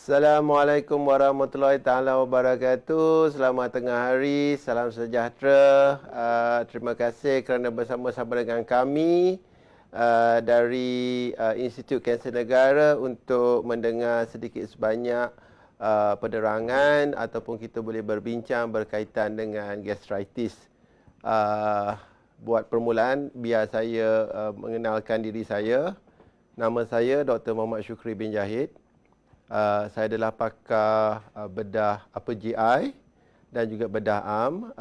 Assalamualaikum warahmatullahi taala wabarakatuh. Selamat tengah hari, salam sejahtera. Terima kasih kerana bersama-sama dengan kami dari Institut Kanser Negara untuk mendengar sedikit sebanyak penerangan ataupun kita boleh berbincang berkaitan dengan gastritis. Buat permulaan, biar saya mengenalkan diri saya. Nama saya Dr. Muhammad Syukri bin Jahid. Saya adalah pakar bedah upper GI dan juga bedah am.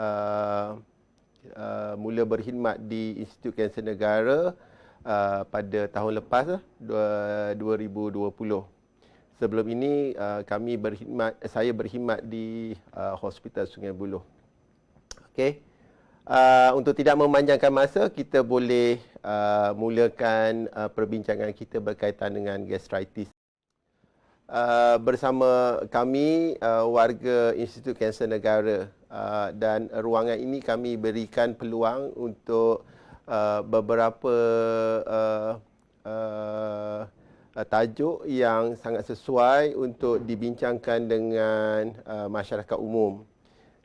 Mula berkhidmat di Institut Kanser Negara pada tahun lepas, 2020. Sebelum ini saya berkhidmat di Hospital Sungai Buloh. Okey. Untuk tidak memanjangkan masa, kita boleh mulakan perbincangan kita berkaitan dengan gastritis. Bersama kami warga Institut Kanser Negara, dan ruangan ini kami berikan peluang untuk beberapa tajuk yang sangat sesuai untuk dibincangkan dengan masyarakat umum.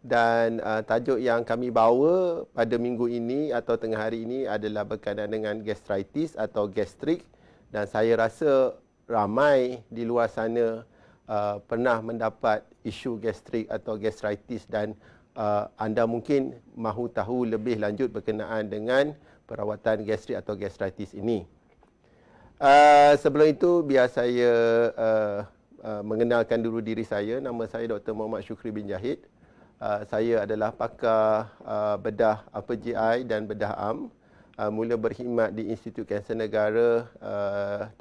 Dan tajuk yang kami bawa pada minggu ini atau tengah hari ini adalah berkaitan dengan gastritis atau gastrik, dan saya rasa ramai di luar sana pernah mendapat isu gastrik atau gastritis, dan anda mungkin mahu tahu lebih lanjut berkenaan dengan perawatan gastrik atau gastritis ini. Sebelum itu, biar saya mengenalkan dulu diri saya. Nama saya Dr. Muhammad Syukri bin Jahid. Saya adalah pakar bedah upper GI dan bedah am. Mula berkhidmat di Institut Kanser Negara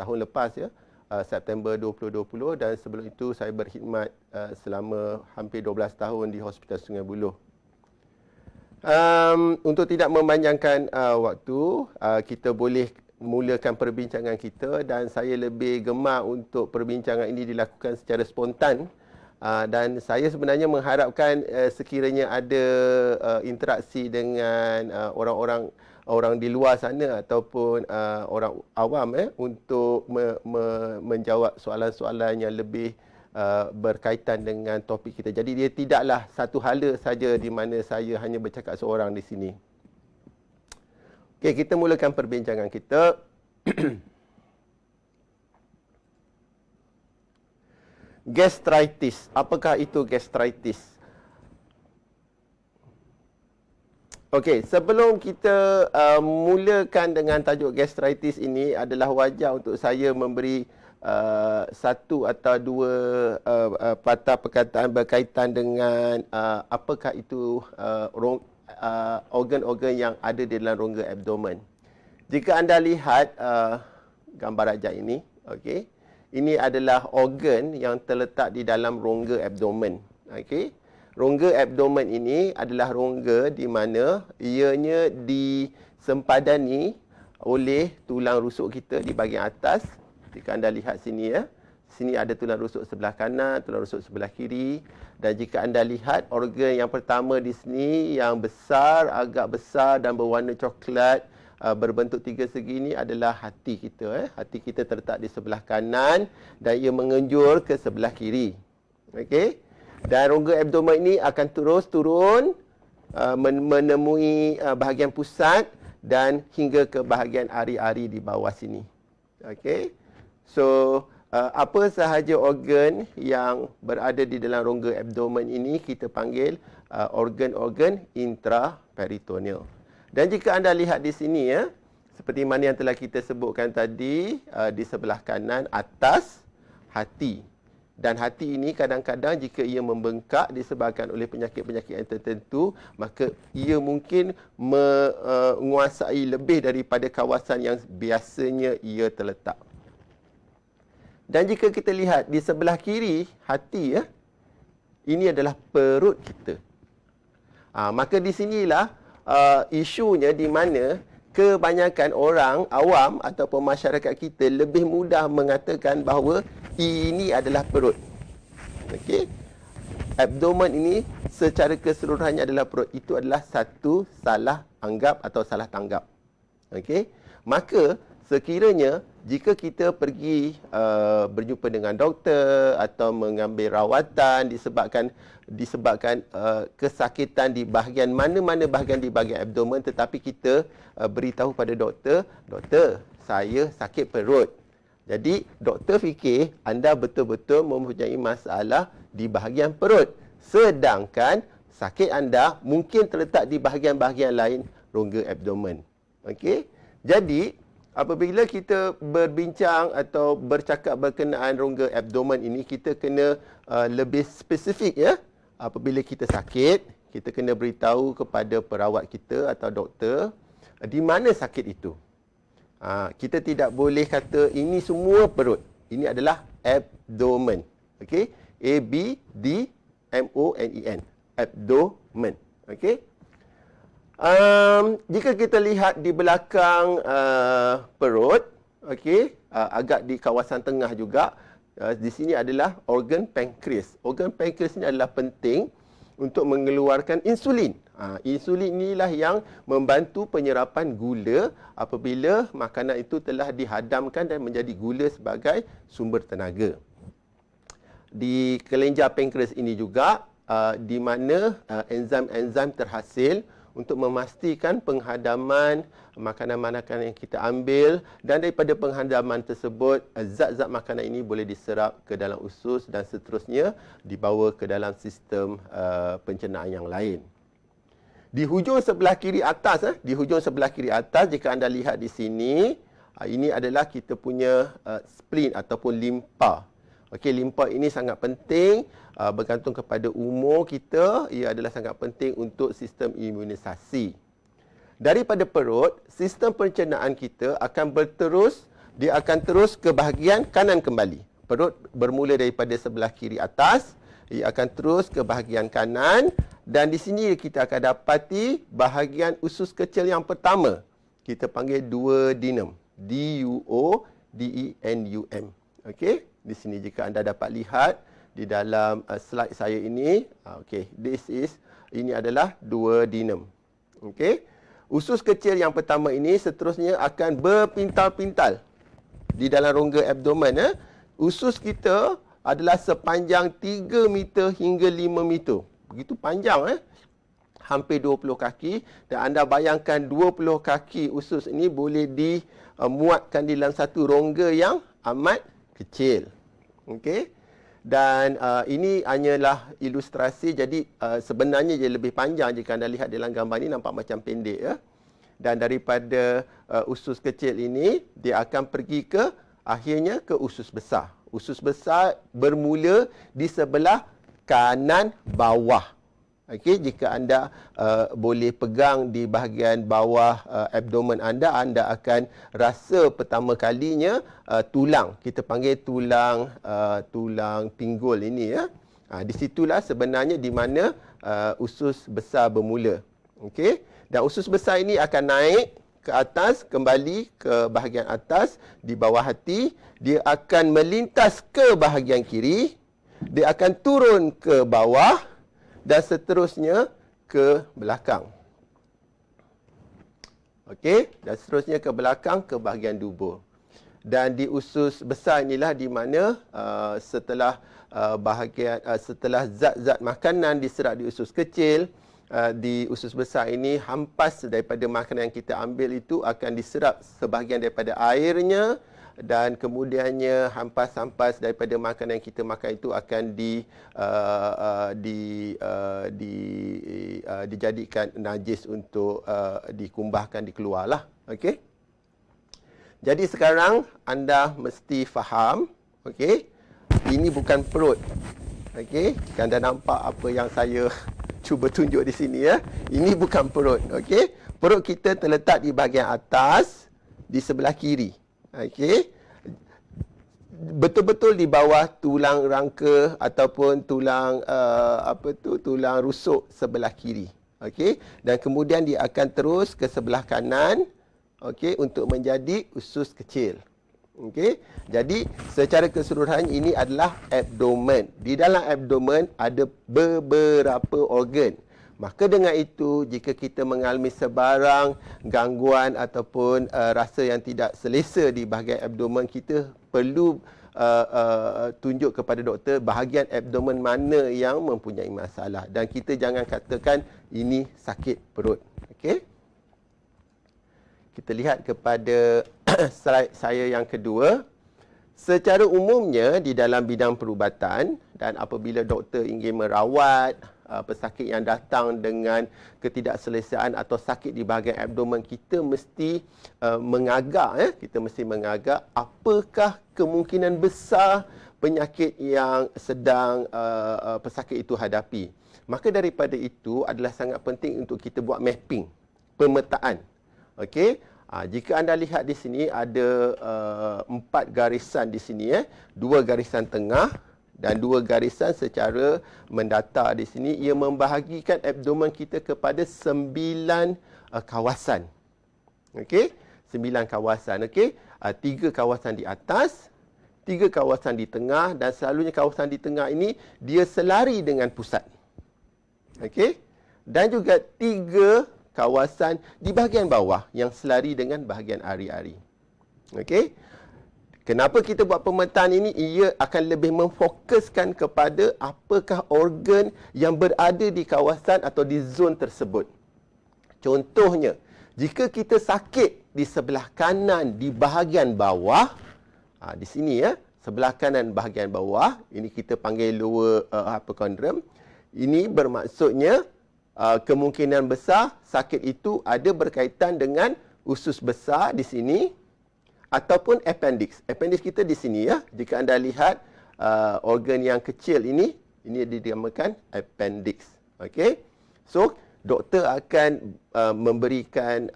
tahun lepas, ya, September 2020, dan sebelum itu saya berkhidmat selama hampir 12 tahun di Hospital Sungai Buloh. Untuk tidak memanjangkan waktu, kita boleh mulakan perbincangan kita, dan saya lebih gemar untuk perbincangan ini dilakukan secara spontan. Dan saya sebenarnya mengharapkan sekiranya ada interaksi dengan orang di luar sana ataupun orang awam untuk menjawab soalan-soalan yang lebih berkaitan dengan topik kita. Jadi dia tidaklah satu hala saja di mana saya hanya bercakap seorang di sini. Okey, kita mulakan perbincangan kita. Gastritis. Apakah itu gastritis? Okey, sebelum kita mulakan dengan tajuk gastritis ini, adalah wajar untuk saya memberi satu atau dua patah perkataan berkaitan dengan apakah itu organ-organ yang ada di dalam rongga abdomen. Jika anda lihat gambar rajah ini, okey, ini adalah organ yang terletak di dalam rongga abdomen. Okey. Rongga abdomen ini adalah rongga di mana ianya disempadani oleh tulang rusuk kita di bahagian atas. Jika anda lihat sini, ya. Sini ada tulang rusuk sebelah kanan, tulang rusuk sebelah kiri. Dan jika anda lihat organ yang pertama di sini yang besar, agak besar dan berwarna coklat, berbentuk tiga segi ini adalah hati kita. Hati kita terletak di sebelah kanan dan ia mengenjur ke sebelah kiri. Okey. Dan rongga abdomen ini akan terus turun menemui bahagian pusat dan hingga ke bahagian ari-ari di bawah sini. Okey. So, apa sahaja organ yang berada di dalam rongga abdomen ini kita panggil organ-organ intraperitoneal. Dan jika anda lihat di sini, ya, seperti mana yang telah kita sebutkan tadi, di sebelah kanan atas hati. Dan hati ini kadang-kadang jika ia membengkak disebabkan oleh penyakit-penyakit yang tertentu, maka ia mungkin menguasai lebih daripada kawasan yang biasanya ia terletak. Dan jika kita lihat di sebelah kiri hati, ya, ini adalah perut kita. Maka di sinilah isunya di mana kebanyakan orang awam ataupun masyarakat kita lebih mudah mengatakan bahawa ini adalah perut. Okey. Abdomen ini secara keseluruhannya adalah perut. Itu adalah satu salah anggap atau salah tanggap. Okey. Maka sekiranya jika kita pergi berjumpa dengan doktor atau mengambil rawatan disebabkan kesakitan di bahagian mana-mana bahagian di bahagian abdomen, tetapi kita beritahu pada doktor, doktor, saya sakit perut. Jadi doktor fikir anda betul-betul mempunyai masalah di bahagian perut, sedangkan sakit anda mungkin terletak di bahagian-bahagian lain rongga abdomen. Okey. Jadi apabila kita berbincang atau bercakap berkenaan rongga abdomen ini, kita kena lebih spesifik ya. Apabila kita sakit, kita kena beritahu kepada perawat kita atau doktor di mana sakit itu. Kita tidak boleh kata ini semua perut. Ini adalah abdomen. Okey? A-B-D-M-O-N-E-N. Abdomen. Okey? Jika kita lihat di belakang perut, okey, agak di kawasan tengah juga, di sini adalah organ pankreas. Organ pankreas ini adalah penting untuk mengeluarkan insulin. Insulin inilah yang membantu penyerapan gula apabila makanan itu telah dihadamkan dan menjadi gula sebagai sumber tenaga. Di kelenjar pankreas ini juga di mana enzim-enzim terhasil untuk memastikan penghadaman makanan-makanan yang kita ambil, dan daripada penghadaman tersebut zat-zat makanan ini boleh diserap ke dalam usus dan seterusnya dibawa ke dalam sistem pencernaan yang lain. Di hujung sebelah kiri atas, jika anda lihat di sini, ini adalah kita punya spleen ataupun limpa. Okey, limpa ini sangat penting bergantung kepada umur kita. Ia adalah sangat penting untuk sistem imunisasi. Daripada perut, sistem pencernaan kita akan dia akan terus ke bahagian kanan kembali. Perut bermula daripada sebelah kiri atas, ia akan terus ke bahagian kanan, dan di sini kita akan dapati bahagian usus kecil yang pertama. Kita panggil duodenum. D-U-O-D-E-N-U-M. Okey? Di sini jika anda dapat lihat di dalam slide saya ini, okey, ini adalah duodenum. Okey. Usus kecil yang pertama ini seterusnya akan berpintal-pintal di dalam rongga abdomen. Usus kita adalah sepanjang 3 meter hingga 5 meter. Begitu panjang, hampir 20 kaki, dan anda bayangkan 20 kaki usus ini boleh dimuatkan di dalam satu rongga yang amat kecil. Okey. Dan ini hanyalah ilustrasi, jadi sebenarnya dia lebih panjang. Jika anda lihat dalam gambar ini nampak macam pendek ya. Dan daripada usus kecil ini dia akan pergi akhirnya ke usus besar. Usus besar bermula di sebelah kanan bawah. Okey, jika anda boleh pegang di bahagian bawah abdomen anda akan rasa pertama kalinya tulang. Kita panggil tulang pinggul ini ya. Di situlah sebenarnya di mana usus besar bermula. Okey, dan usus besar ini akan naik ke atas, kembali ke bahagian atas di bawah hati. Dia akan melintas ke bahagian kiri. Dia akan turun ke bawah dan seterusnya ke belakang. Okey, dan seterusnya ke belakang ke bahagian dubur. Dan di usus besar inilah di mana setelah zat-zat makanan diserap di usus kecil, di usus besar ini hampas daripada makanan yang kita ambil itu akan diserap sebahagian daripada airnya, dan kemudiannya hampas-hampas daripada makanan yang kita makan itu akan dijadikan najis untuk dikumbahkan, dikeluarlah. Okey. Jadi sekarang anda mesti faham, okey, ini bukan perut. Okey, jika anda nampak apa yang saya cuba tunjuk di sini ya, ini bukan perut. Okey, perut kita terletak di bahagian atas di sebelah kiri. Okey, betul-betul di bawah tulang rangka ataupun tulang tulang rusuk sebelah kiri. Okey, dan kemudian dia akan terus ke sebelah kanan, okey, untuk menjadi usus kecil. Okey, jadi secara keseluruhan ini adalah abdomen. Di dalam abdomen ada beberapa organ. Maka dengan itu, jika kita mengalami sebarang gangguan ataupun rasa yang tidak selesa di bahagian abdomen, kita perlu tunjuk kepada doktor bahagian abdomen mana yang mempunyai masalah. Dan kita jangan katakan ini sakit perut. Okey? Kita lihat kepada slide saya yang kedua. Secara umumnya di dalam bidang perubatan dan apabila doktor ingin merawat pesakit yang datang dengan ketidakselesaan atau sakit di bahagian abdomen, kita mesti mengagak, kita mesti mengagak apakah kemungkinan besar penyakit yang sedang pesakit itu hadapi. Maka daripada itu adalah sangat penting untuk kita buat mapping, pemetaan. Okey? Jika anda lihat di sini ada 4 garisan di sini, 2 garisan tengah dan 2 garisan secara mendatar di sini. Ia membahagikan abdomen kita kepada 9 kawasan. Okey? 9 kawasan, okey? 3 kawasan di atas, 3 kawasan di tengah, dan selalunya kawasan di tengah ini dia selari dengan pusat. Okey? Dan juga 3 kawasan di bahagian bawah yang selari dengan bahagian ari-ari. Okey? Kenapa kita buat pemetaan ini? Ia akan lebih memfokuskan kepada apakah organ yang berada di kawasan atau di zon tersebut. Contohnya, jika kita sakit di sebelah kanan di bahagian bawah, di sini sebelah kanan bahagian bawah, ini kita panggil lower hypochondrium. Ini bermaksudnya kemungkinan besar sakit itu ada berkaitan dengan usus besar di sini ataupun appendix. Appendix kita di sini Jika anda lihat organ yang kecil ini dinamakan appendix. Okey. So doktor akan memberikan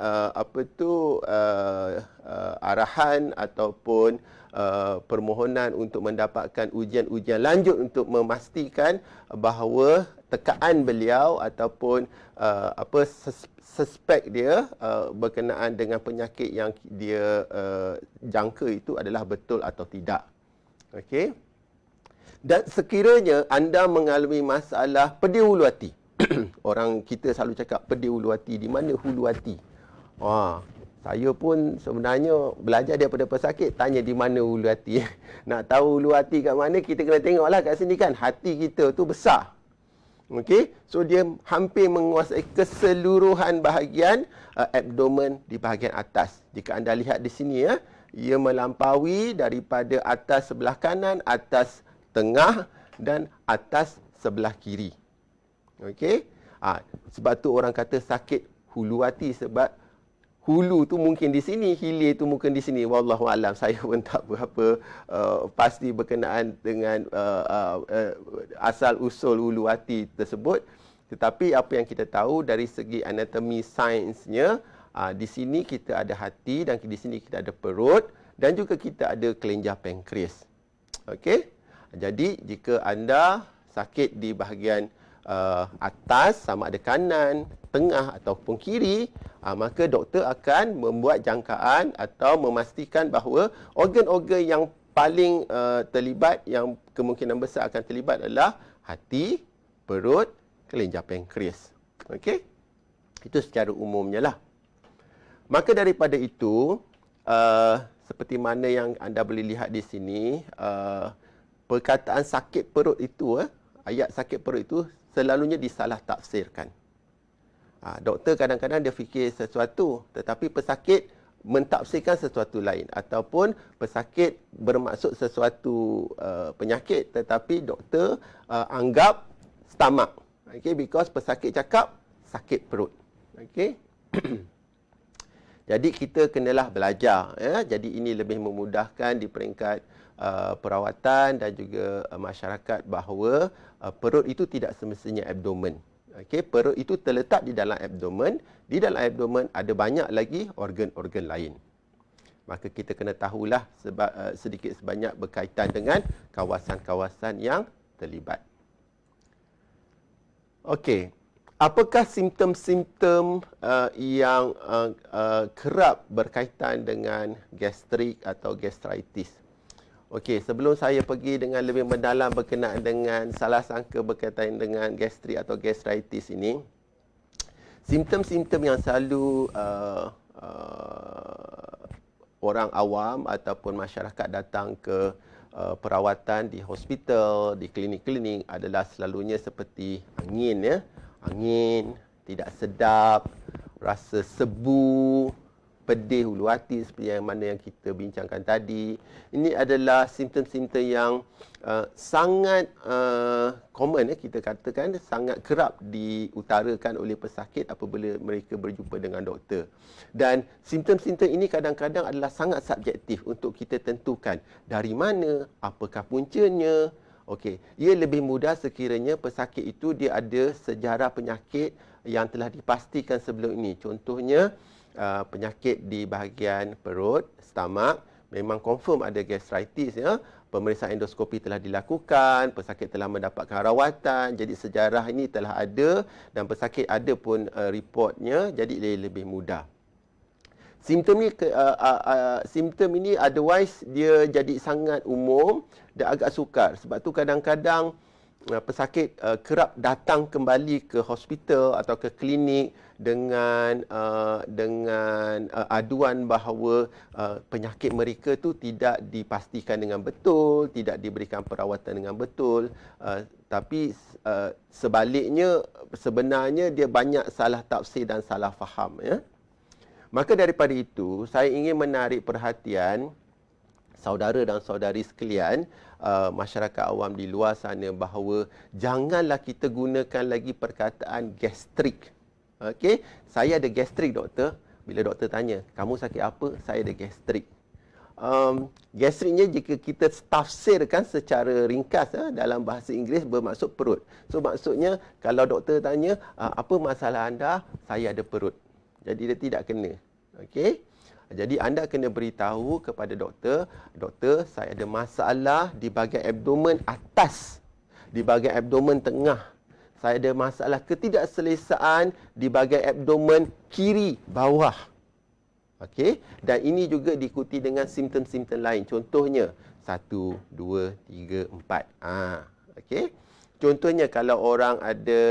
arahan ataupun permohonan untuk mendapatkan ujian-ujian lanjut untuk memastikan bahawa tekaan beliau ataupun suspek dia berkenaan dengan penyakit yang dia jangka itu adalah betul atau tidak. Okey. Dan sekiranya anda mengalami masalah pedih hulu hati. Orang kita selalu cakap pedih hulu hati, di mana hulu hati? Saya pun sebenarnya belajar daripada pesakit, tanya di mana hulu hati. Nak tahu hulu hati kat mana, kita kena tengoklah kat sini kan. Hati kita tu besar. Okey, so dia hampir menguasai keseluruhan bahagian abdomen di bahagian atas. Jika anda lihat di sini ia melampaui daripada atas sebelah kanan, atas tengah dan atas sebelah kiri. Okey. Sebab tu orang kata sakit hulu hati, sebab hulu tu mungkin di sini, hilir tu mungkin di sini. Wallahu alam, saya pun tak berapa pasti berkenaan dengan asal usul hulu hati tersebut. Tetapi apa yang kita tahu dari segi anatomi sainsnya, di sini kita ada hati dan di sini kita ada perut dan juga kita ada kelenjar pankreas. Okey. Jadi jika anda sakit di bahagian atas, sama ada kanan, tengah ataupun kiri, maka doktor akan membuat jangkaan atau memastikan bahawa organ-organ yang paling terlibat, yang kemungkinan besar akan terlibat adalah hati, perut, kelenjar pankreas. Okey? Itu secara umumnya lah. Maka daripada itu, seperti mana yang anda boleh lihat di sini, perkataan sakit perut itu, ayat sakit perut itu selalunya disalah tafsirkan. Doktor kadang-kadang dia fikir sesuatu, tetapi pesakit mentafsirkan sesuatu lain, ataupun pesakit bermaksud sesuatu penyakit, tetapi doktor anggap stomach. Okay, because pesakit cakap sakit perut. Okay. Jadi kita kenalah belajar. Jadi ini lebih memudahkan di peringkat perawatan dan juga masyarakat bahawa perut itu tidak semestinya abdomen. Okey, perut itu terletak di dalam abdomen. Di dalam abdomen ada banyak lagi organ-organ lain. Maka kita kena tahulah sebab sedikit sebanyak berkaitan dengan kawasan-kawasan yang terlibat. Okey, apakah simptom-simptom yang kerap berkaitan dengan gastrik atau gastritis? Okey, sebelum saya pergi dengan lebih mendalam berkenaan dengan salah sangka berkaitan dengan gastrik atau gastritis ini, Simptom-simptom yang selalu orang awam ataupun masyarakat datang ke perawatan di hospital, di klinik-klinik adalah selalunya seperti angin, ya. Angin, tidak sedap, rasa sebu, pedih hulu hati seperti yang mana yang kita bincangkan tadi. Ini adalah simptom-simptom yang sangat common, kita katakan sangat kerap diutarakan oleh pesakit apabila mereka berjumpa dengan doktor. Dan simptom-simptom ini kadang-kadang adalah sangat subjektif untuk kita tentukan dari mana, apakah puncanya. Okey, ia lebih mudah sekiranya pesakit itu dia ada sejarah penyakit yang telah dipastikan sebelum ini. Contohnya penyakit di bahagian perut, stomach, memang confirm ada gastritis, ya. Pemeriksaan endoskopi telah dilakukan, pesakit telah mendapatkan rawatan, jadi sejarah ini telah ada dan pesakit ada pun reportnya, jadi lebih mudah. Simptom ini otherwise dia jadi sangat umum dan agak sukar. Sebab tu kadang-kadang pesakit kerap datang kembali ke hospital atau ke klinik dengan aduan bahawa penyakit mereka tu tidak dipastikan dengan betul, tidak diberikan perawatan dengan betul, tapi sebaliknya sebenarnya dia banyak salah tafsir dan salah faham, ya. Maka daripada itu, saya ingin menarik perhatian saudara dan saudari sekalian, masyarakat awam di luar sana, bahawa janganlah kita gunakan lagi perkataan gastrik. Okey, saya ada gastrik, doktor. Bila doktor tanya, kamu sakit apa? Saya ada gastrik. Gastriknya jika kita tafsirkan secara ringkas dalam bahasa Inggeris bermaksud perut. So maksudnya kalau doktor tanya, apa masalah anda? Saya ada perut. Jadi dia tidak kena. Okey. Jadi anda kena beritahu kepada doktor, doktor, saya ada masalah di bahagian abdomen atas, di bahagian abdomen tengah. Saya ada masalah ketidakselesaan di bahagian abdomen kiri bawah. Okey. Dan ini juga diikuti dengan simptom-simptom lain. Contohnya 1, 2, 3, 4. Okey. Contohnya kalau orang ada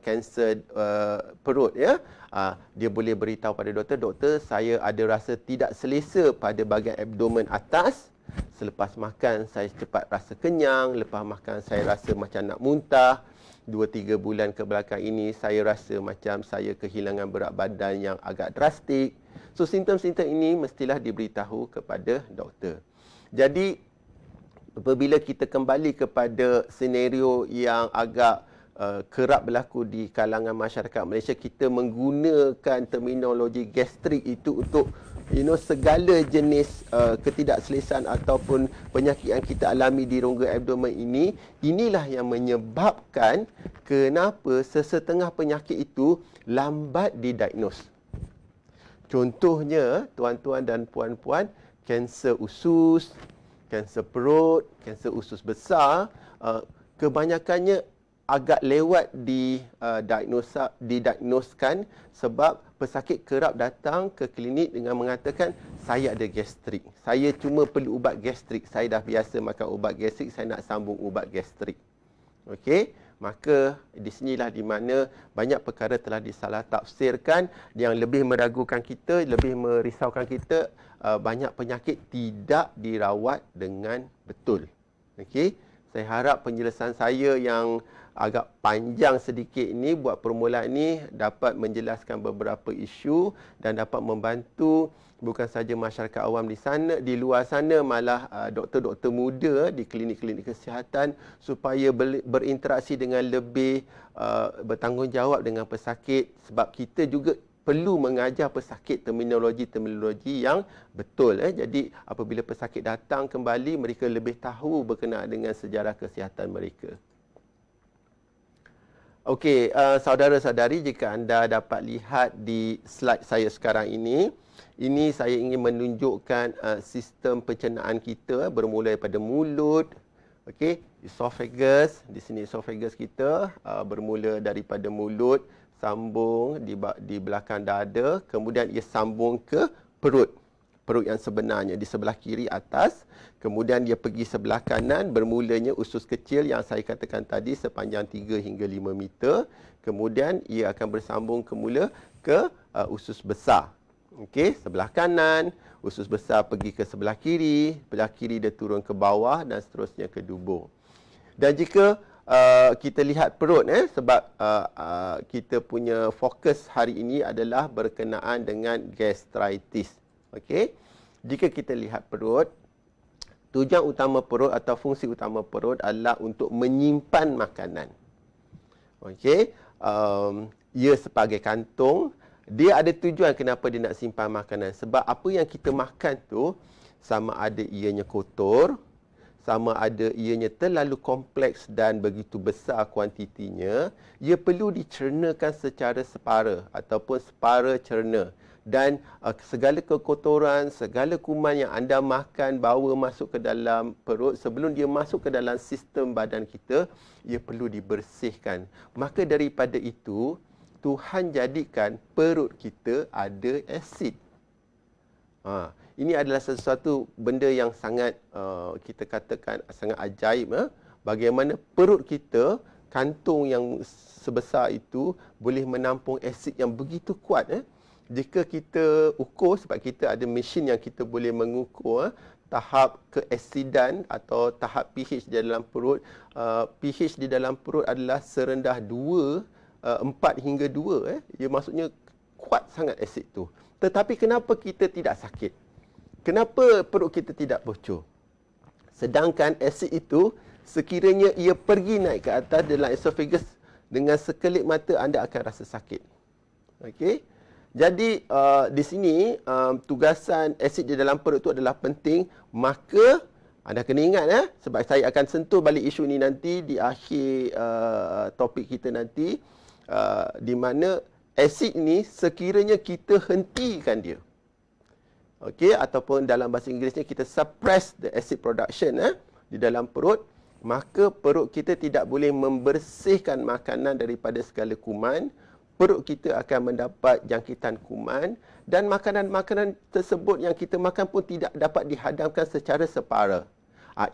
kanser perut, ya, dia boleh beritahu pada doktor, doktor, saya ada rasa tidak selesa pada bahagian abdomen atas. Selepas makan saya cepat rasa kenyang, lepas makan saya rasa macam nak muntah. 2-3 bulan ke belakang ini saya rasa macam saya kehilangan berat badan yang agak drastik. So simptom-simptom ini mestilah diberitahu kepada doktor. Jadi apabila kita kembali kepada senario yang agak kerap berlaku di kalangan masyarakat Malaysia, kita menggunakan terminologi gastrik itu untuk segala jenis ketidakselesaan ataupun penyakit yang kita alami di rongga abdomen ini. Inilah yang menyebabkan kenapa sesetengah penyakit itu lambat didiagnos. Contohnya, tuan-tuan dan puan-puan, kanser usus, kanser perut, kanser usus besar, kebanyakannya agak lewat didiagnoskan sebab pesakit kerap datang ke klinik dengan mengatakan, saya ada gastrik, saya cuma perlu ubat gastrik, saya dah biasa makan ubat gastrik, saya nak sambung ubat gastrik. Okey, maka di sinilah di mana banyak perkara telah disalah tafsirkan yang lebih meragukan kita, lebih merisaukan kita. Banyak penyakit tidak dirawat dengan betul. Okey, saya harap penjelasan saya yang agak panjang sedikit ini buat permulaan ini dapat menjelaskan beberapa isu dan dapat membantu bukan saja masyarakat awam di sana, di luar sana, malah doktor-doktor muda di klinik-klinik kesihatan supaya berinteraksi dengan lebih bertanggungjawab dengan pesakit, sebab kita juga perlu mengajar pesakit terminologi-terminologi yang betul. Jadi apabila pesakit datang kembali, mereka lebih tahu berkenaan dengan sejarah kesihatan mereka. Okey, saudara-saudari, jika anda dapat lihat di slide saya sekarang ini saya ingin menunjukkan sistem pencernaan kita bermula daripada mulut. Okey, esophagus, di sini esophagus kita bermula daripada mulut, sambung di belakang dada, kemudian ia sambung ke perut. perut yang sebenarnya di sebelah kiri atas. Kemudian dia pergi sebelah kanan, bermulanya usus kecil yang saya katakan tadi sepanjang 3 hingga 5 meter. Kemudian ia akan bersambung semula ke usus besar. Okey, sebelah kanan, usus besar pergi ke sebelah kiri dia turun ke bawah dan seterusnya ke dubur. Dan jika kita lihat perut, sebab kita punya fokus hari ini adalah berkenaan dengan gastritis. Okey, jika kita lihat perut, tujuan utama perut atau fungsi utama perut adalah untuk menyimpan makanan. Okey, ia sebagai kantung. Dia ada tujuan kenapa dia nak simpan makanan. Sebab apa yang kita makan tu, sama ada ianya kotor, sama ada ianya terlalu kompleks dan begitu besar kuantitinya, ia perlu dicernakan secara separa ataupun separa cerna. Dan segala kekotoran, segala kuman yang anda makan bawa masuk ke dalam perut, sebelum dia masuk ke dalam sistem badan kita, ia perlu dibersihkan. Maka daripada itu, Tuhan jadikan perut kita ada asid. Ini adalah sesuatu benda yang sangat kita katakan sangat ajaib. Bagaimana perut kita, kantung yang sebesar itu boleh menampung asid yang begitu kuat. Jika kita ukur, sebab kita ada mesin yang kita boleh mengukur tahap keasidan atau tahap pH di dalam perut. pH di dalam perut adalah serendah 4 hingga 2. Ia maksudnya kuat sangat asid tu. Tetapi kenapa kita tidak sakit? Kenapa perut kita tidak bocor? Sedangkan asid itu, sekiranya ia pergi naik ke atas dalam esophagus, dengan sekelip mata anda akan rasa sakit. Okey? Jadi di sini tugasan asid di dalam perut itu adalah penting. Maka anda kena ingat sebab saya akan sentuh balik isu ni nanti di akhir topik kita nanti, di mana asid ni sekiranya kita hentikan dia, okey, ataupun dalam bahasa Inggerisnya kita suppress the acid production di dalam perut, maka perut kita tidak boleh membersihkan makanan daripada segala kuman. Perut kita akan mendapat jangkitan kuman dan makanan-makanan tersebut yang kita makan pun tidak dapat dihadamkan secara separa.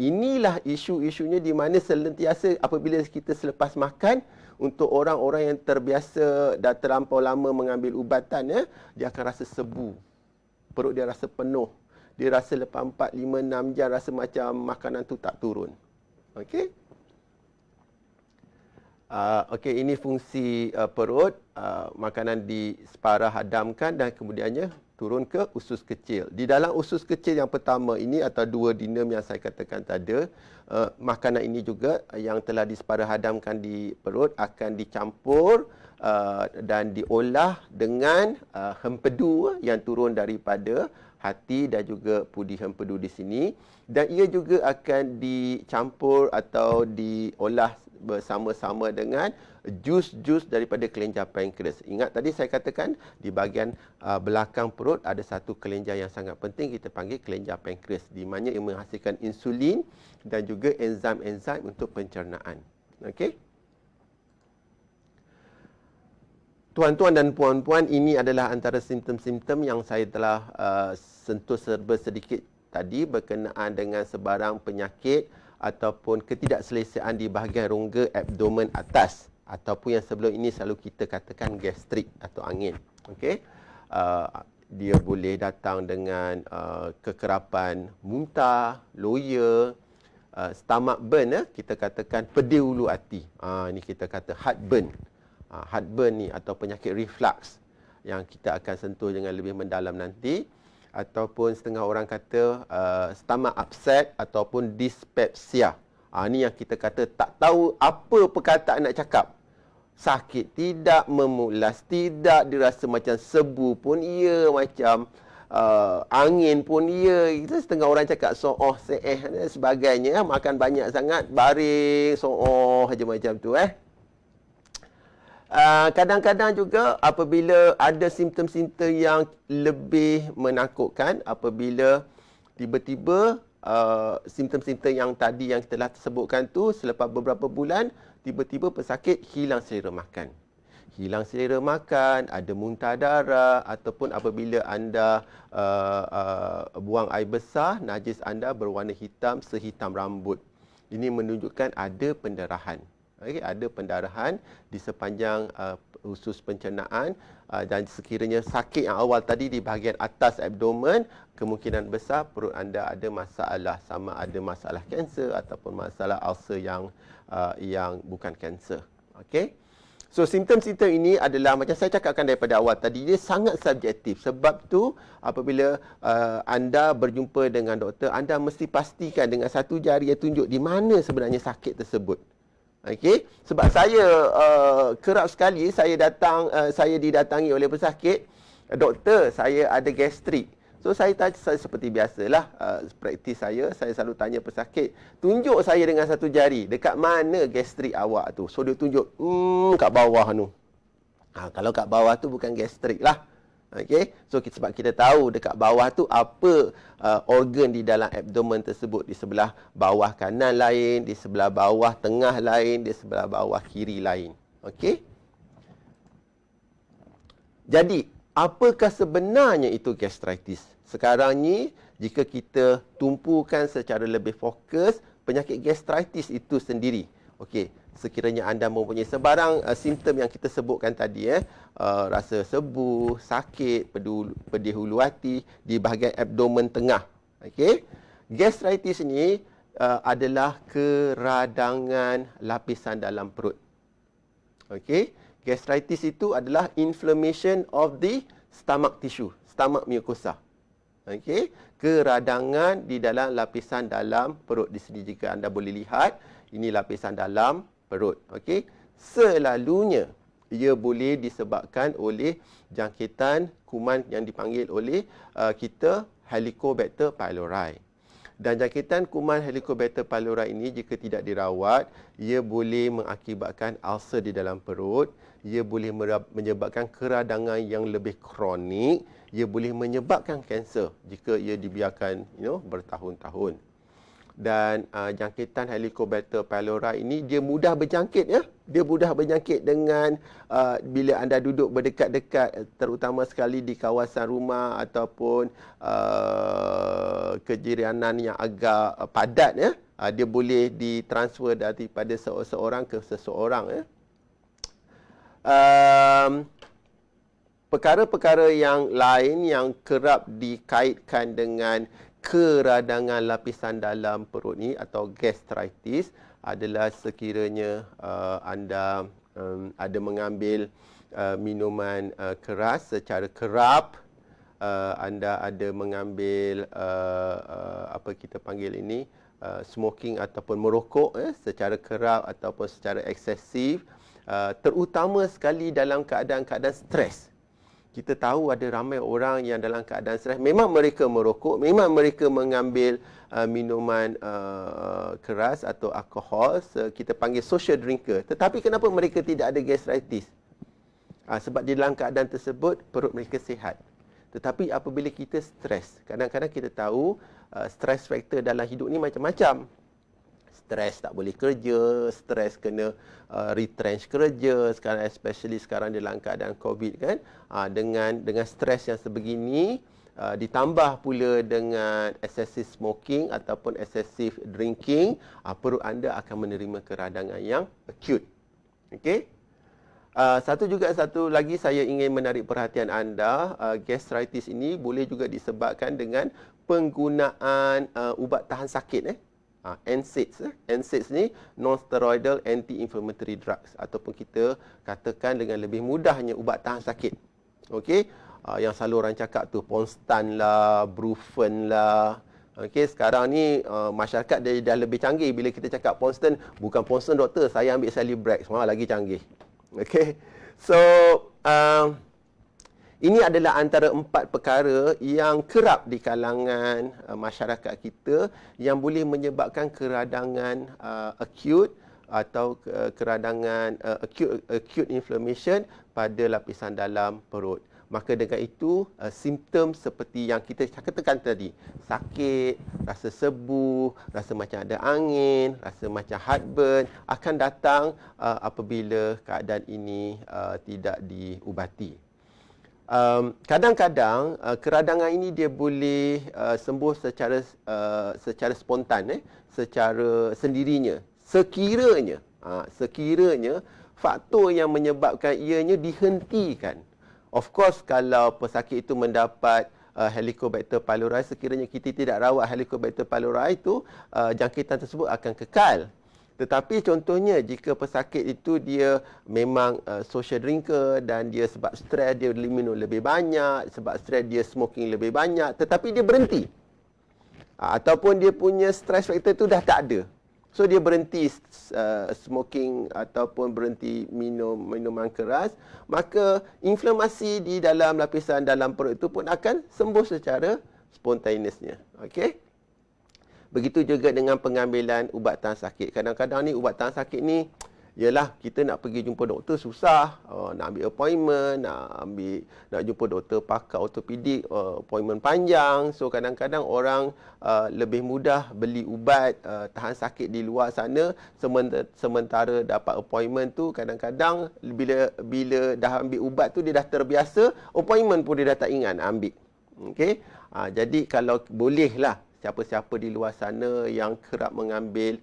Inilah isu-isunya di mana sentiasa apabila kita selepas makan, untuk orang-orang yang terbiasa dah terlampau lama mengambil ubatan, dia akan rasa sebu. Perut dia rasa penuh. Dia rasa lepas 4, 5, 6 jam rasa macam makanan tu tak turun. Okey? Okey, ini fungsi perut. Makanan disepara hadamkan dan kemudiannya turun ke usus kecil. Di dalam usus kecil yang pertama ini atau duodenum yang saya katakan tadi, makanan ini juga yang telah disepara hadamkan di perut akan dicampur dan diolah dengan hempedu yang turun daripada hati dan juga pudi hempedu di sini, dan ia juga akan dicampur atau diolah bersama-sama dengan jus-jus daripada kelenjar pankreas. Ingat tadi saya katakan di bahagian belakang perut ada satu kelenjar yang sangat penting, kita panggil kelenjar pankreas, di mana ia menghasilkan insulin dan juga enzim-enzim untuk pencernaan. Okey. Tuan-tuan dan puan-puan, ini adalah antara simptom-simptom yang saya telah sentuh serba sedikit tadi berkenaan dengan sebarang penyakit ataupun ketidakselesaan di bahagian rongga abdomen atas, ataupun yang sebelum ini selalu kita katakan gastrik atau angin. Okey. Dia boleh datang dengan kekerapan muntah, loya, stomach burn, kita katakan pedih ulu hati. Ini kita kata heartburn. Heartburn ni atau penyakit reflux yang kita akan sentuh dengan lebih mendalam nanti, ataupun setengah orang kata stomach upset ataupun dyspepsia. Ni yang kita kata tak tahu apa perkataan nak cakap. Sakit tidak, memulas tidak, dirasa macam sebu pun ia, macam angin pun ia. Kita setengah orang cakap sooh seeh dan sebagainya, makan banyak sangat baring sooh aja macam tu Kadang-kadang juga apabila ada simptom-simptom yang lebih menakutkan, apabila tiba-tiba simptom-simptom yang tadi yang telah tersebutkan tu selepas beberapa bulan, tiba-tiba pesakit hilang selera makan. hilang selera makan, ada muntah darah, ataupun apabila anda buang air besar, najis anda berwarna hitam sehitam rambut. Ini menunjukkan ada pendarahan. Okay, ada pendarahan di sepanjang usus pencernaan, dan sekiranya sakit yang awal tadi di bahagian atas abdomen, kemungkinan besar perut anda ada masalah, sama ada masalah kanser ataupun masalah ulcer yang bukan kanser. Okey. So simptom-simptom ini adalah macam saya cakapkan daripada awal tadi, dia sangat subjektif. Sebab tu apabila anda berjumpa dengan doktor, anda mesti pastikan dengan satu jari yang tunjuk di mana sebenarnya sakit tersebut. Okey, sebab saya kerap sekali saya didatangi oleh pesakit, doktor, saya ada gastrik. So saya seperti biasalah, praktis saya selalu tanya pesakit, tunjuk saya dengan satu jari, dekat mana gastrik awak tu. So dia tunjuk, kat bawah tu. Kalau kat bawah tu bukan gastrik lah. Okey, so sebab kita tahu dekat bawah tu apa organ di dalam abdomen tersebut, di sebelah bawah kanan lain, di sebelah bawah tengah lain, di sebelah bawah kiri lain. Okey. Jadi, apakah sebenarnya itu gastritis? Sekarang ni jika kita tumpukan secara lebih fokus, penyakit gastritis itu sendiri. Okey, sekiranya anda mempunyai sebarang simptom yang kita sebutkan tadi, rasa sebu, sakit, pedih hulu hati di bahagian abdomen tengah. Okey. Gastritis ini adalah keradangan lapisan dalam perut. Okey. Gastritis itu adalah inflammation of the stomach tissue, stomach mucosa. Okey, keradangan di dalam lapisan dalam perut. Di sini jika anda boleh lihat, ini lapisan dalam perut. Okey, selalunya ia boleh disebabkan oleh jangkitan kuman yang dipanggil oleh kita Helicobacter pylori. Dan jangkitan kuman Helicobacter pylori ini jika tidak dirawat, ia boleh mengakibatkan ulcer di dalam perut, ia boleh menyebabkan keradangan yang lebih kronik, ia boleh menyebabkan kanser jika ia dibiarkan bertahun-tahun. Dan jangkitan Helicobacter pylori ini dia mudah berjangkit, ya. Dia mudah berjangkit dengan bila anda duduk berdekat-dekat, terutama sekali di kawasan rumah ataupun kejiranan yang agak padat, ya. Dia boleh ditransfer daripada seorang ke seseorang, ya. Perkara-perkara yang lain yang kerap dikaitkan dengan keradangan lapisan dalam perut ni atau gastritis adalah sekiranya anda ada mengambil minuman keras secara kerap, anda ada mengambil apa kita panggil ini, smoking ataupun merokok secara kerap ataupun secara eksesif, terutama sekali dalam keadaan-keadaan stres. Kita tahu ada ramai orang yang dalam keadaan stres, memang mereka merokok, memang mereka mengambil minuman keras atau alkohol, kita panggil social drinker. Tetapi kenapa mereka tidak ada gastritis? Sebab di dalam keadaan tersebut perut mereka sihat. Tetapi apabila kita stres, kadang-kadang kita tahu stres faktor dalam hidup ni macam-macam. Stres tak boleh kerja, stres kena retrench kerja, sekarang especially sekarang dalam keadaan COVID kan, dengan stres yang sebegini, ditambah pula dengan excessive smoking ataupun excessive drinking, perut anda akan menerima keradangan yang acute. Okey. Satu lagi saya ingin menarik perhatian anda, gastritis ini boleh juga disebabkan dengan penggunaan ubat tahan sakit, NSAIDs. NSAIDs ni non-steroidal anti-inflammatory drugs, ataupun kita katakan dengan lebih mudahnya ubat tahan sakit. Okey, yang selalu orang cakap tu Ponstan lah, Brufen lah. Okey, sekarang ni masyarakat dia dah lebih canggih. Bila kita cakap Ponstan, bukan Ponstan doktor, saya ambil Celebrex, lagi canggih. Okey. So ini adalah antara 4 perkara yang kerap di kalangan masyarakat kita yang boleh menyebabkan keradangan acute atau keradangan acute inflammation pada lapisan dalam perut. Maka dengan itu, simptom seperti yang kita katakan tadi, sakit, rasa sebu, rasa macam ada angin, rasa macam heartburn, akan datang apabila keadaan ini tidak diubati. Kadang-kadang keradangan ini dia boleh sembuh secara spontan, secara sendirinya. Sekiranya faktor yang menyebabkan ianya dihentikan. Of course, kalau pesakit itu mendapat Helicobacter pylori, sekiranya kita tidak rawat Helicobacter pylori itu, jangkitan tersebut akan kekal. Tetapi contohnya jika pesakit itu dia memang social drinker dan dia sebab stres dia minum lebih banyak, sebab stres dia smoking lebih banyak, tetapi dia berhenti. Ataupun dia punya stress factor itu dah tak ada. So dia berhenti smoking ataupun berhenti minum minuman keras, maka inflamasi di dalam lapisan dalam perut itu pun akan sembuh secara spontaneousnya. Okey? Begitu juga dengan pengambilan ubat tahan sakit. Kadang-kadang ni ubat tahan sakit ni, yalah kita nak pergi jumpa doktor susah. Nak ambil appointment, nak jumpa doktor pakar ortopedik, appointment panjang. So kadang-kadang orang lebih mudah beli ubat tahan sakit di luar sana, sementara dapat appointment tu kadang-kadang bila dah ambil ubat tu dia dah terbiasa, appointment pun dia dah tak ingat nak ambil. Okey? Jadi kalau bolehlah siapa-siapa di luar sana yang kerap mengambil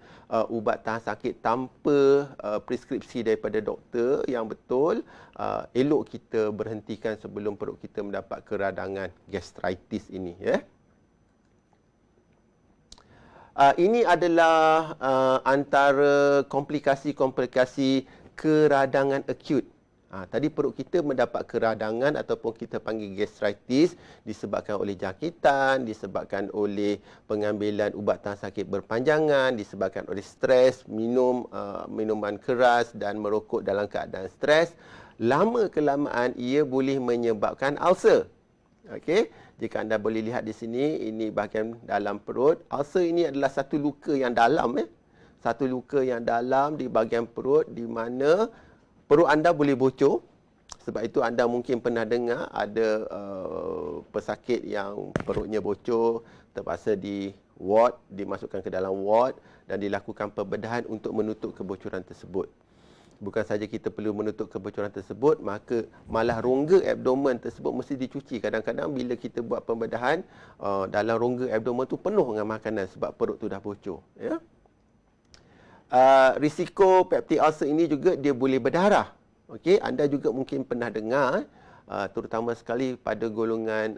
ubat tahan sakit tanpa preskripsi daripada doktor yang betul, elok kita berhentikan sebelum perut kita mendapat keradangan gastritis ini. Ini adalah antara komplikasi-komplikasi keradangan akut. Tadi perut kita mendapat keradangan ataupun kita panggil gastritis disebabkan oleh jangkitan, disebabkan oleh pengambilan ubat tahan sakit berpanjangan, disebabkan oleh stres, minuman keras dan merokok dalam keadaan stres. Lama kelamaan ia boleh menyebabkan ulcer. Okey, jika anda boleh lihat di sini, ini bahagian dalam perut. Ulcer ini adalah satu luka yang dalam, satu luka yang dalam di bahagian perut di mana perut anda boleh bocor. Sebab itu anda mungkin pernah dengar ada pesakit yang perutnya bocor, terpaksa dimasukkan ke dalam ward dan dilakukan pembedahan untuk menutup kebocoran tersebut. Bukan saja kita perlu menutup kebocoran tersebut, maka malah rongga abdomen tersebut mesti dicuci. Kadang-kadang bila kita buat pembedahan, dalam rongga abdomen tu penuh dengan makanan sebab perut tu dah bocor. Ya? Risiko peptic ulcer ini juga dia boleh berdarah. Okey, anda juga mungkin pernah dengar, terutama sekali pada golongan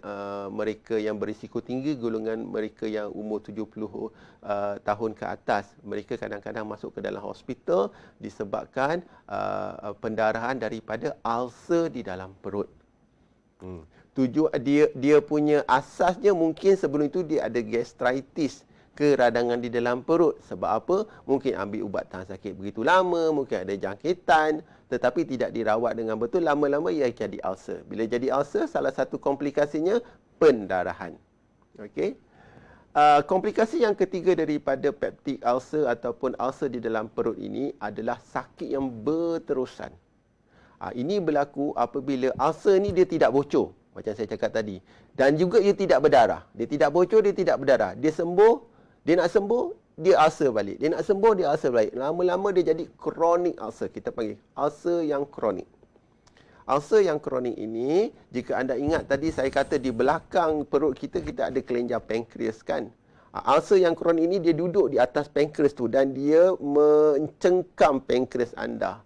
mereka yang berisiko tinggi, golongan mereka yang umur 70 tahun ke atas. Mereka kadang-kadang masuk ke dalam hospital disebabkan pendarahan daripada ulcer di dalam perut. Dia punya asasnya mungkin sebelum itu dia ada gastritis, keradangan di dalam perut. Sebab apa? Mungkin ambil ubat tahan sakit begitu lama, mungkin ada jangkitan, tetapi tidak dirawat dengan betul, lama-lama ia jadi ulcer. Bila jadi ulcer, salah satu komplikasinya pendarahan. Okey. Komplikasi yang ketiga daripada peptic ulcer ataupun ulcer di dalam perut ini adalah sakit yang berterusan. Ini berlaku apabila ulcer ni dia tidak bocor, macam saya cakap tadi. Dan juga ia tidak berdarah. Dia tidak bocor, dia tidak berdarah. Dia sembuh, dia nak sembuh, dia ulcer balik. Dia nak sembuh, dia ulcer balik. Lama-lama dia jadi chronic ulcer. Kita panggil ulcer yang kronik. Ulcer yang kronik ini, jika anda ingat tadi saya kata di belakang perut kita, kita ada kelenjar pankreas kan. Ulcer yang kronik ini dia duduk di atas pankreas tu dan dia mencengkam pankreas anda.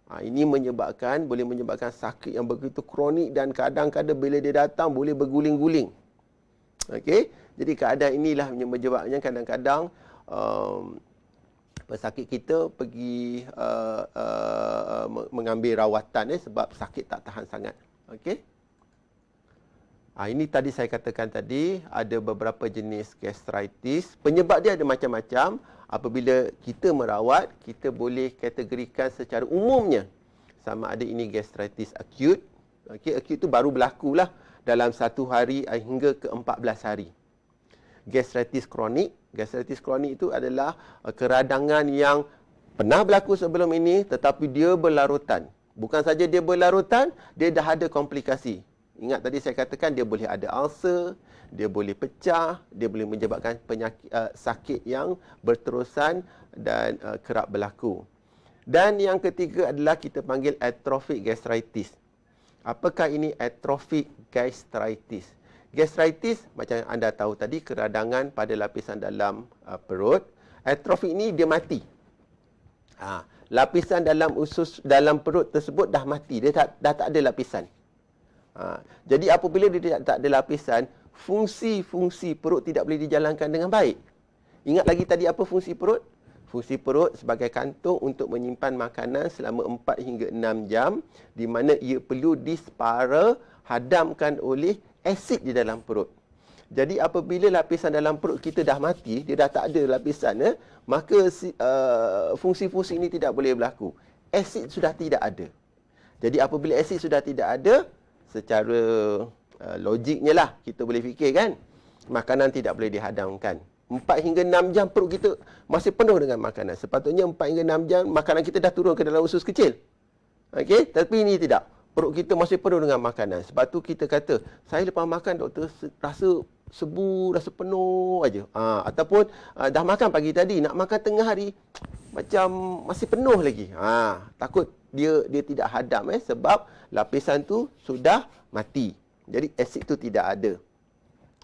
Ini boleh menyebabkan sakit yang begitu kronik dan kadang-kadang bila dia datang boleh berguling-guling. Okey, jadi keadaan inilah yang menyebabkan kadang-kadang pesakit kita pergi mengambil rawatan sebab sakit tak tahan sangat. Okey. Ini tadi saya katakan tadi ada beberapa jenis gastritis. Penyebab dia ada macam-macam. Apabila kita merawat, kita boleh kategorikan secara umumnya sama ada ini gastritis akut. Okey, akut itu baru berlakulah dalam 1 hari hingga ke 14 hari. Gastritis kronik itu adalah keradangan yang pernah berlaku sebelum ini tetapi dia berlarutan. Bukan saja dia berlarutan, dia dah ada komplikasi. Ingat tadi saya katakan dia boleh ada ulcer, dia boleh pecah, dia boleh menyebabkan penyakit sakit yang berterusan dan kerap berlaku. Dan yang ketiga adalah kita panggil atrophic gastritis. Apakah ini atrophic gastritis? Gastritis macam anda tahu tadi, keradangan pada lapisan dalam perut. Atrophic ni dia mati. Lapisan dalam usus dalam perut tersebut dah mati, dia dah tak ada lapisan. Jadi apabila dia tak ada lapisan, fungsi-fungsi perut tidak boleh dijalankan dengan baik. Ingat lagi tadi apa fungsi perut? Fungsi perut sebagai kantung untuk menyimpan makanan selama 4 hingga 6 jam, di mana ia perlu dispara, hadamkan oleh asid di dalam perut. Jadi apabila lapisan dalam perut kita dah mati, dia dah tak ada lapisan, maka fungsi-fungsi ini tidak boleh berlaku. Asid sudah tidak ada. Jadi apabila asid sudah tidak ada, secara logiknya lah kita boleh fikir kan, makanan tidak boleh dihadamkan. 4 hingga 6 jam perut kita masih penuh dengan makanan. Sepatutnya 4 hingga 6 jam makanan kita dah turun ke dalam usus kecil. Okey, tapi ini tidak. Perut kita masih penuh dengan makanan. Sebab tu kita kata, saya lepas makan doktor rasa sebu, rasa penuh aja. Ataupun dah makan pagi tadi, nak makan tengah hari macam masih penuh lagi. Takut dia tidak hadam sebab lapisan tu sudah mati. Jadi asid tu tidak ada.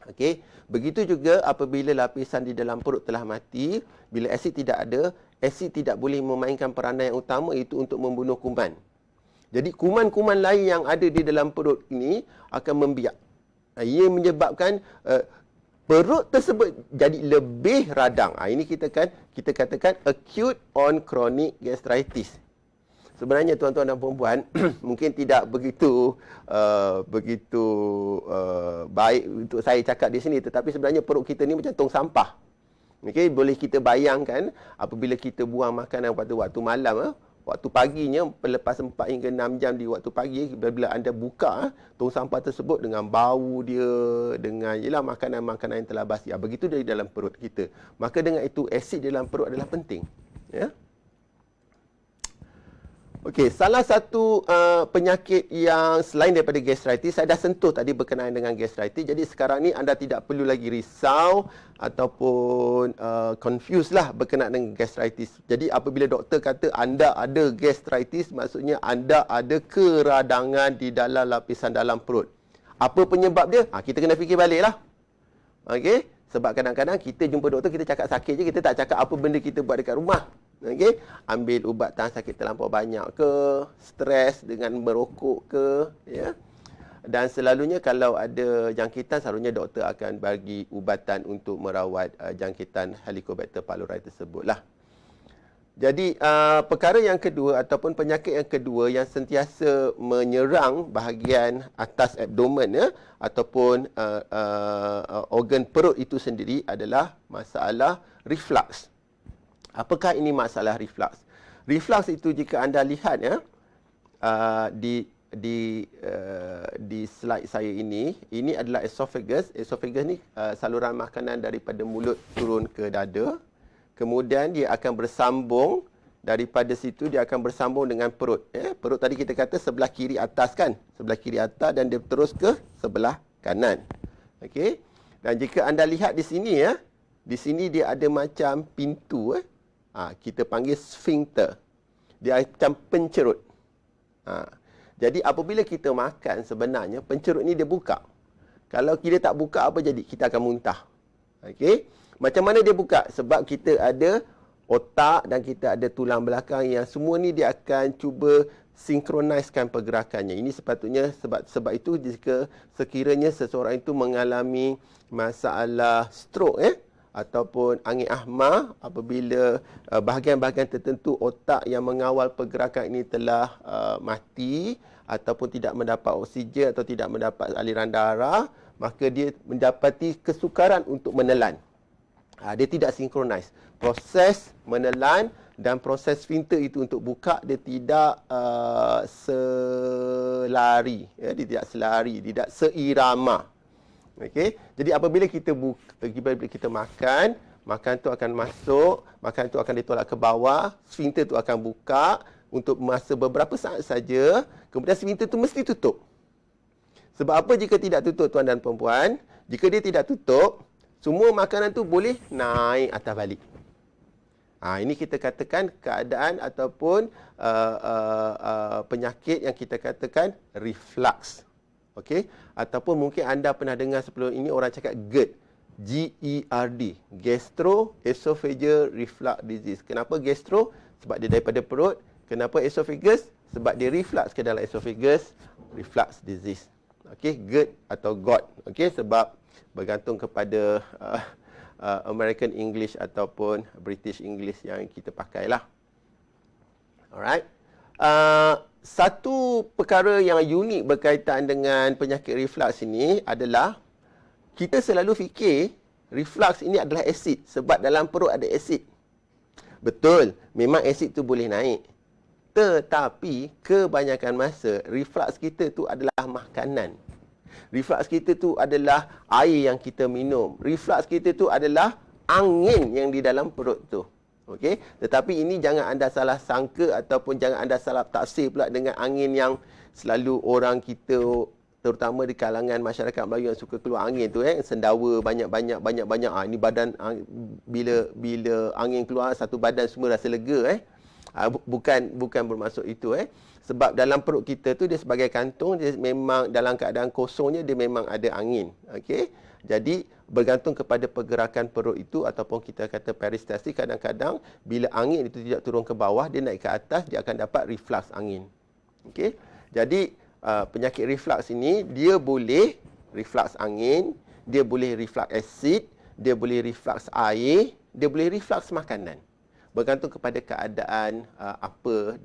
Okey, begitu juga apabila lapisan di dalam perut telah mati, bila asid tidak ada, asid tidak boleh memainkan peranan yang utama, iaitu untuk membunuh kuman. Jadi kuman-kuman lain yang ada di dalam perut ini akan membiak. Ia menyebabkan perut tersebut jadi lebih radang. Ini kita katakan acute on chronic gastritis. Sebenarnya tuan-tuan dan puan-puan mungkin tidak begitu baik untuk saya cakap di sini, tetapi sebenarnya perut kita ni macam tong sampah. Okey, boleh kita bayangkan apabila kita buang makanan pada waktu malam, waktu paginya lepas 4 hingga 6 jam di waktu pagi, bila anda buka tong sampah tersebut dengan bau dia, dengan makanan-makanan yang telah basi. Begitu dari dalam perut kita. Maka dengan itu asid dalam perut adalah penting. Ya. Okey, salah satu penyakit yang selain daripada gastritis, saya dah sentuh tadi berkenaan dengan gastritis. Jadi sekarang ni anda tidak perlu lagi risau ataupun confused lah berkenaan dengan gastritis. Jadi apabila doktor kata anda ada gastritis, maksudnya anda ada keradangan di dalam lapisan dalam perut. Apa penyebab dia? Kita kena fikir balik lah. Okey, sebab kadang-kadang kita jumpa doktor, kita cakap sakit je, kita tak cakap apa benda kita buat dekat rumah. Okey, ambil ubat tahan sakit terlampau banyak ke, stres dengan merokok ke, ya. Dan selalunya kalau ada jangkitan, selalunya doktor akan bagi ubatan untuk merawat jangkitan Helicobacter pylori tersebutlah. Jadi perkara yang kedua ataupun penyakit yang kedua yang sentiasa menyerang bahagian atas abdomen ataupun organ perut itu sendiri adalah masalah reflux. Apakah ini masalah reflux? Reflux itu jika anda lihat di slide saya ini adalah esophagus. Esophagus ni saluran makanan daripada mulut turun ke dada. Kemudian dia akan bersambung, daripada situ dia akan bersambung dengan perut. Perut tadi kita kata sebelah kiri atas kan? Sebelah kiri atas dan dia terus ke sebelah kanan. Okey. Dan jika anda lihat di sini di sini dia ada macam pintu kita panggil sphincter. Dia macam pencerut. Jadi apabila kita makan, sebenarnya pencerut ni dia buka. Kalau kita tak buka, apa jadi? Kita akan muntah. Okey. Macam mana dia buka? Sebab kita ada otak dan kita ada tulang belakang yang semua ni dia akan cuba sinkronisekan pergerakannya. Ini sepatutnya sebab itu jika sekiranya seseorang itu mengalami masalah stroke ataupun angin ahma, apabila bahagian-bahagian tertentu otak yang mengawal pergerakan ini telah mati ataupun tidak mendapat oksigen atau tidak mendapat aliran darah, maka dia mendapati kesukaran untuk menelan. Dia tidak sinkronis. Proses menelan dan proses sphincter itu untuk buka, dia tidak selari. Dia tidak selari, tidak seirama. Okey. Jadi apabila kita makan tu akan masuk, makan tu akan ditolak ke bawah, sphincter tu akan buka untuk masa beberapa saat saja, kemudian sphincter tu mesti tutup. Sebab apa jika tidak tutup, tuan dan perempuan? Jika dia tidak tutup, semua makanan tu boleh naik atas balik. Ini kita katakan keadaan ataupun penyakit yang kita katakan reflux. Okey, ataupun mungkin anda pernah dengar sebelum ini orang cakap GERD. GERD, Gastroesophageal Reflux Disease. Kenapa gastro? Sebab dia daripada perut. Kenapa esophagus? Sebab dia reflux ke dalam esophagus. Reflux disease. Okey, GERD atau GOT. Okey, sebab bergantung kepada American English ataupun British English yang kita pakailah. Alright. Satu perkara yang unik berkaitan dengan penyakit reflux ini adalah kita selalu fikir reflux ini adalah asid sebab dalam perut ada asid. Betul, memang asid tu boleh naik. Tetapi kebanyakan masa reflux kita tu adalah makanan. Reflux kita tu adalah air yang kita minum. Reflux kita tu adalah angin yang di dalam perut tu. Okey, tetapi ini jangan anda salah sangka ataupun jangan anda salah taksir pula dengan angin yang selalu orang kita, terutama di kalangan masyarakat Melayu yang suka keluar angin tu, sendawa banyak-banyak. Ini badan bila angin keluar satu badan semua rasa lega. Bukan bermaksud itu. Sebab dalam perut kita tu dia sebagai kantung, dia memang dalam keadaan kosongnya dia memang ada angin. Okey. Jadi bergantung kepada pergerakan perut itu ataupun kita kata peristalsis, kadang-kadang bila angin itu tidak turun ke bawah, dia naik ke atas, dia akan dapat reflux angin. Okey. Jadi penyakit reflux ini dia boleh reflux angin, dia boleh reflux asid, dia boleh reflux air, dia boleh reflux makanan. Bergantung kepada keadaan apa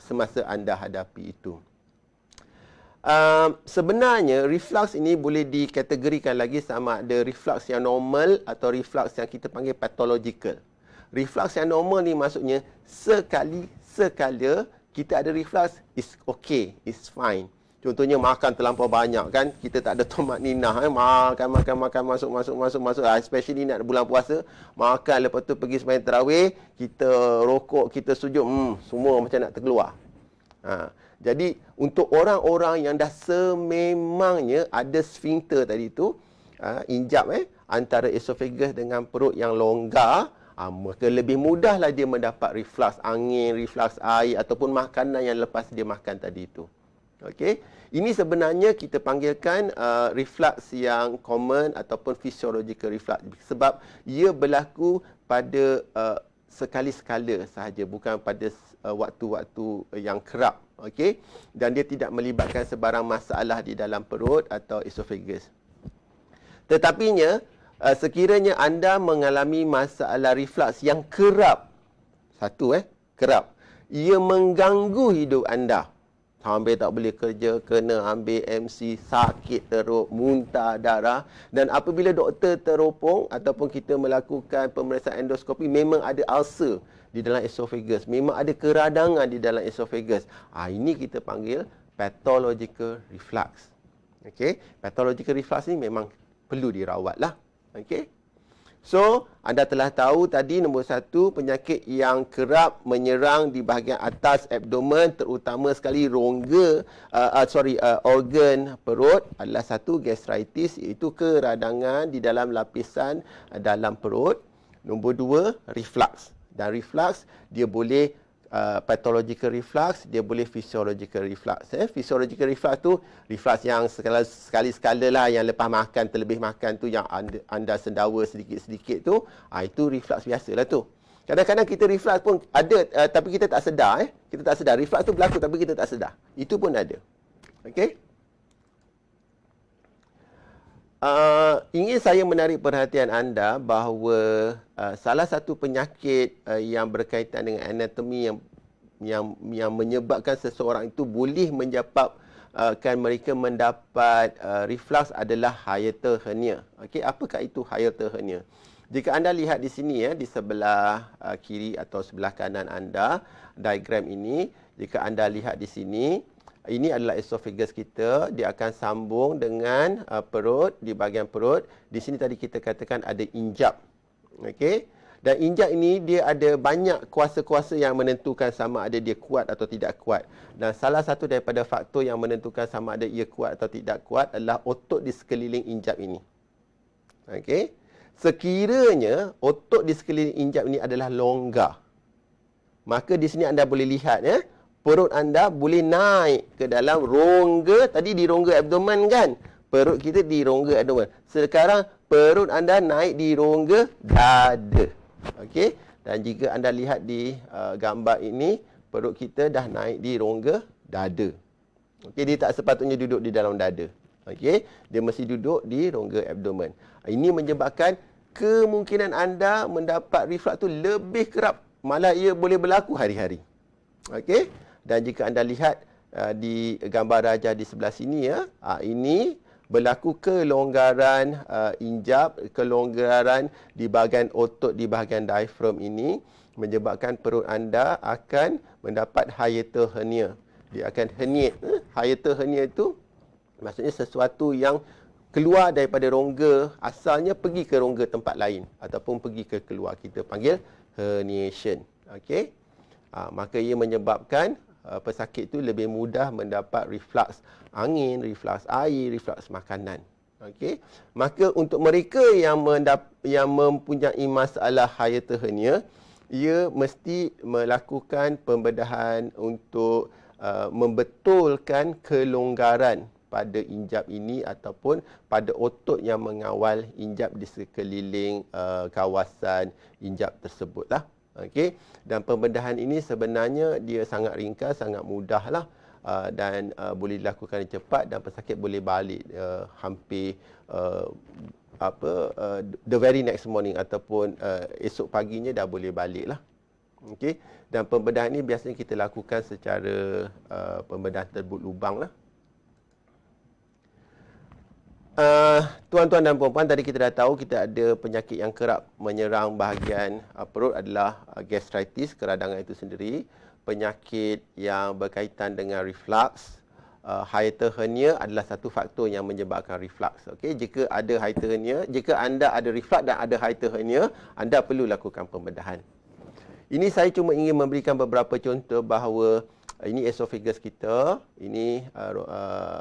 semasa anda hadapi itu. Sebenarnya reflux ini boleh dikategorikan lagi sama ada reflux yang normal atau reflux yang kita panggil pathological. Reflux yang normal ni maksudnya sekali-sekala kita ada reflux, is okay, is fine. Contohnya makan terlampau banyak kan, kita tak ada tomat ninah, makan masuk, especially nak bulan puasa, makan lepas tu pergi sembahyang tarawih, kita rokok, kita sujud, semua macam nak terkeluar. Jadi untuk orang-orang yang dah sememangnya ada sphincter tadi tu, injap antara esophagus dengan perut yang longgar, maka lebih mudahlah dia mendapat reflux angin, reflux air ataupun makanan yang lepas dia makan tadi itu. Okey, ini sebenarnya kita panggilkan reflux yang common ataupun physiological reflux sebab ia berlaku pada sekali-sekala sahaja, bukan pada waktu-waktu yang kerap. Okey, dan dia tidak melibatkan sebarang masalah di dalam perut atau esophagus. Tetapinya sekiranya anda mengalami masalah reflux yang kerap, kerap, ia mengganggu hidup anda. Hampir tak boleh kerja, kena ambil MC, sakit teruk, muntah darah. Dan apabila doktor teropong ataupun kita melakukan pemeriksaan endoskopi, memang ada ulcer di dalam esophagus, memang ada keradangan di dalam esophagus. Ini kita panggil pathological reflux. Okey, pathological reflux ni memang perlu dirawat lah. Okey. So, anda telah tahu tadi nombor 1, penyakit yang kerap menyerang di bahagian atas abdomen, terutama sekali organ perut adalah 1, gastritis, iaitu keradangan di dalam lapisan dalam perut. Nombor 2, reflux. Dan reflux dia boleh pathological reflux, dia boleh physiological reflux. Physiological reflux tu reflux yang sekali-sekala lah, yang lepas makan, terlebih makan tu, yang anda sendawa sedikit-sedikit tu, itu reflux biasalah tu. Kadang-kadang kita reflux pun ada, tapi kita tak sedar. Kita tak sedar. Reflux tu berlaku tapi kita tak sedar. Itu pun ada. Okey. Ingin saya menarik perhatian anda bahawa salah satu penyakit yang berkaitan dengan anatomi yang menyebabkan seseorang itu boleh menyebabkan mereka mendapat reflux adalah hiatal hernia. Okey, apakah itu hiatal hernia? Jika anda lihat di sini di sebelah kiri atau sebelah kanan anda, diagram ini, jika anda lihat di sini, ini adalah esophagus kita, dia akan sambung dengan perut, di bahagian perut. Di sini tadi kita katakan ada injap. Okey. Dan injap ini dia ada banyak kuasa-kuasa yang menentukan sama ada dia kuat atau tidak kuat. Dan salah satu daripada faktor yang menentukan sama ada ia kuat atau tidak kuat adalah otot di sekeliling injap ini. Okey. Sekiranya otot di sekeliling injap ini adalah longgar, maka di sini anda boleh lihat perut anda boleh naik ke dalam rongga, tadi di rongga abdomen kan? Perut kita di rongga abdomen. Sekarang perut anda naik di rongga dada. Okey? Dan jika anda lihat di gambar ini, perut kita dah naik di rongga dada. Okey, dia tak sepatutnya duduk di dalam dada. Okey, dia mesti duduk di rongga abdomen. Ini menyebabkan kemungkinan anda mendapat reflux tu lebih kerap, malah ia boleh berlaku hari-hari. Okey, dan jika anda lihat di gambar rajah di sebelah sini ini berlaku kelonggaran injap, kelonggaran di bahagian otot di bahagian diaphragm ini menyebabkan perut anda akan mendapat hiatal hernia. Dia akan herniate. Hiatal hernia itu maksudnya sesuatu yang keluar daripada rongga asalnya pergi ke rongga tempat lain ataupun pergi ke keluar. Kita panggil herniation. Okey. Maka ia menyebabkan pesakit itu lebih mudah mendapat reflux angin, reflux air, reflux makanan. Okey. Maka untuk mereka yang mempunyai masalah hiatal hernia, ia mesti melakukan pembedahan untuk membetulkan kelonggaran pada injap ini ataupun pada otot yang mengawal injap di sekeliling kawasan injap tersebutlah. Okey, dan pembedahan ini sebenarnya dia sangat ringkas, sangat mudahlah dan boleh dilakukan cepat dan pesakit boleh balik hampir the very next morning ataupun esok paginya dah boleh baliklah. Okey, dan pembedahan ini biasanya kita lakukan secara pembedahan terbut lubang lah. Tuan-tuan dan puan-puan, tadi kita dah tahu kita ada penyakit yang kerap menyerang bahagian perut adalah gastritis, keradangan itu sendiri. Penyakit yang berkaitan dengan reflux, hiatal hernia adalah satu faktor yang menyebabkan reflux. Okey, jika ada hiatal hernia, jika anda ada reflux dan ada hiatal hernia, anda perlu lakukan pembedahan. Ini saya cuma ingin memberikan beberapa contoh bahawa ini esophagus kita, ini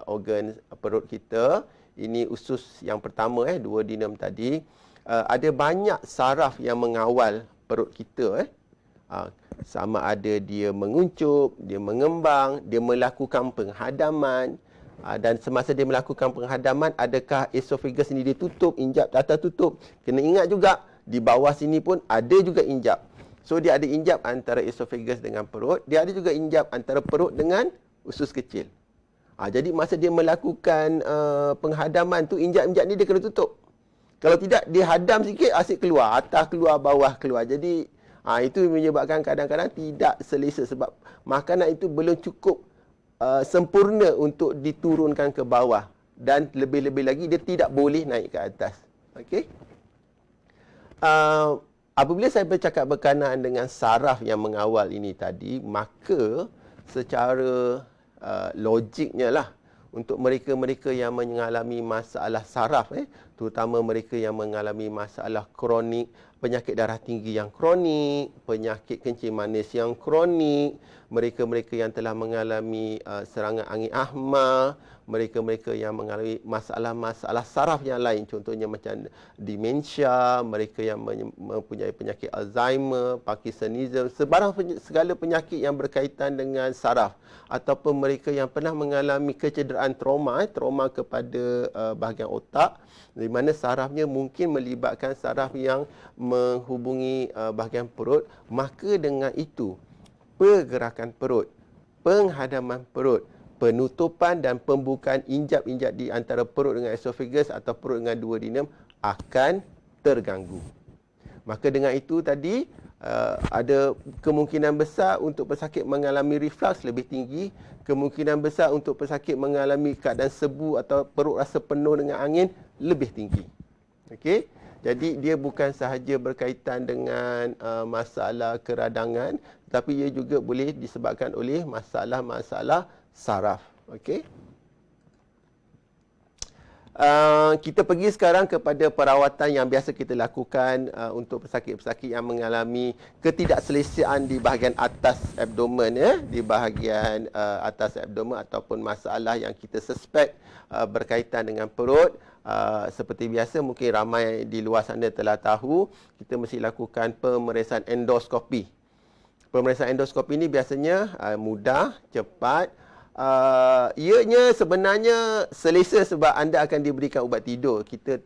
organ perut kita. Ini usus yang pertama, duodenum tadi. Ada banyak saraf yang mengawal perut kita. Sama ada dia menguncup, dia mengembang, dia melakukan penghadaman. Dan semasa dia melakukan penghadaman, adakah esophagus ini dia tutup, injap atas tutup. Kena ingat juga, di bawah sini pun ada juga injap. So, dia ada injap antara esophagus dengan perut. Dia ada juga injap antara perut dengan usus kecil. Jadi masa dia melakukan penghadaman tu, injap-injap ni dia kena tutup. Kalau tidak, dia hadam sikit, asyik keluar. Atas keluar, bawah keluar. Jadi itu menyebabkan kadang-kadang tidak selesa sebab makanan itu belum cukup sempurna untuk diturunkan ke bawah. Dan lebih-lebih lagi, dia tidak boleh naik ke atas. Okey. Apabila saya bercakap berkenaan dengan saraf yang mengawal ini tadi, maka secara logiknya lah untuk mereka-mereka yang mengalami masalah saraf, terutama mereka yang mengalami masalah kronik, penyakit darah tinggi yang kronik, penyakit kencing manis yang kronik, mereka-mereka yang telah mengalami serangan angin ahma, mereka-mereka yang mengalami masalah-masalah saraf yang lain, contohnya macam demensia, mereka yang mempunyai penyakit Alzheimer, Parkinsonism, segala penyakit yang berkaitan dengan saraf, ataupun mereka yang pernah mengalami kecederaan trauma kepada bahagian otak, di mana sarafnya mungkin melibatkan saraf yang menghubungi bahagian perut, maka dengan itu pergerakan perut, penghadaman perut, penutupan dan pembukaan injap-injap di antara perut dengan esophagus atau perut dengan duodenum akan terganggu. Maka dengan itu tadi ada kemungkinan besar untuk pesakit mengalami reflux lebih tinggi, kemungkinan besar untuk pesakit mengalami keadaan sebu atau perut rasa penuh dengan angin lebih tinggi. Okey. Jadi dia bukan sahaja berkaitan dengan masalah keradangan, tapi ia juga boleh disebabkan oleh masalah-masalah saraf. Okey. Kita pergi sekarang kepada perawatan yang biasa kita lakukan untuk pesakit-pesakit yang mengalami ketidakselesaan di bahagian atas abdomen, di bahagian atas abdomen ataupun masalah yang kita suspek berkaitan dengan perut. Seperti biasa, mungkin ramai di luar sana telah tahu, kita mesti lakukan pemeriksaan endoskopi. Pemeriksaan endoskopi ini biasanya mudah, cepat. Ianya sebenarnya selesa sebab anda akan diberikan ubat tidur. Kita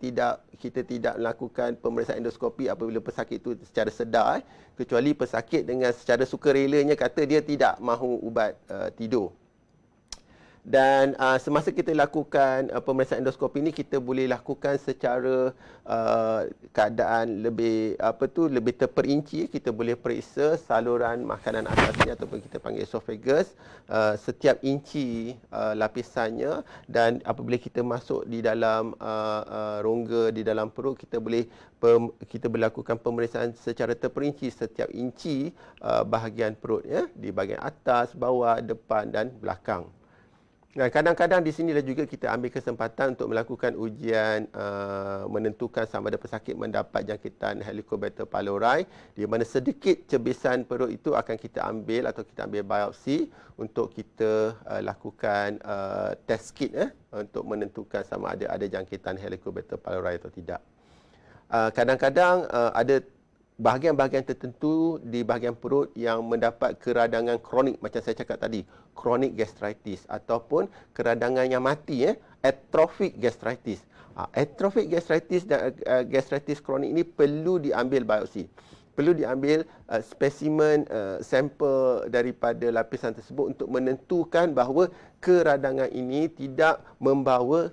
tidak melakukan pemeriksaan endoskopi apabila pesakit itu secara sedar, kecuali pesakit dengan secara sukarelanya kata dia tidak mahu ubat tidur. Dan semasa kita lakukan pemeriksaan endoskopi ini, kita boleh lakukan secara keadaan lebih terperinci. Kita boleh periksa saluran makanan atasnya ataupun kita panggil esophagus, setiap inci lapisannya, dan apabila kita masuk di dalam rongga di dalam perut, kita boleh lakukan pemeriksaan secara terperinci setiap inci bahagian perut, di bahagian atas, bawah, depan dan belakang. Nah, kadang-kadang di sinilah juga kita ambil kesempatan untuk melakukan ujian menentukan sama ada pesakit mendapat jangkitan Helicobacter pylori, di mana sedikit cebisan perut itu akan kita ambil atau kita ambil biopsi untuk kita lakukan test kit untuk menentukan sama ada jangkitan Helicobacter pylori atau tidak. Kadang-kadang ada bahagian-bahagian tertentu di bahagian perut yang mendapat keradangan kronik macam saya cakap tadi, chronic gastritis ataupun keradangan yang mati, atrophic gastritis. Atrophic gastritis dan gastritis kronik ini perlu diambil biopsi. Perlu diambil spesimen sampel daripada lapisan tersebut untuk menentukan bahawa keradangan ini tidak membawa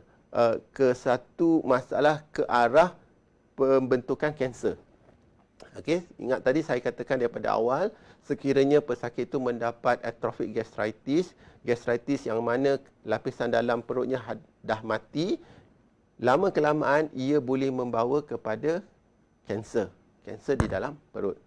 ke satu masalah ke arah pembentukan kanser. Okey, ingat tadi saya katakan daripada awal, sekiranya pesakit itu mendapat atrophic gastritis yang mana lapisan dalam perutnya dah mati, lama kelamaan ia boleh membawa kepada kanser di dalam perut.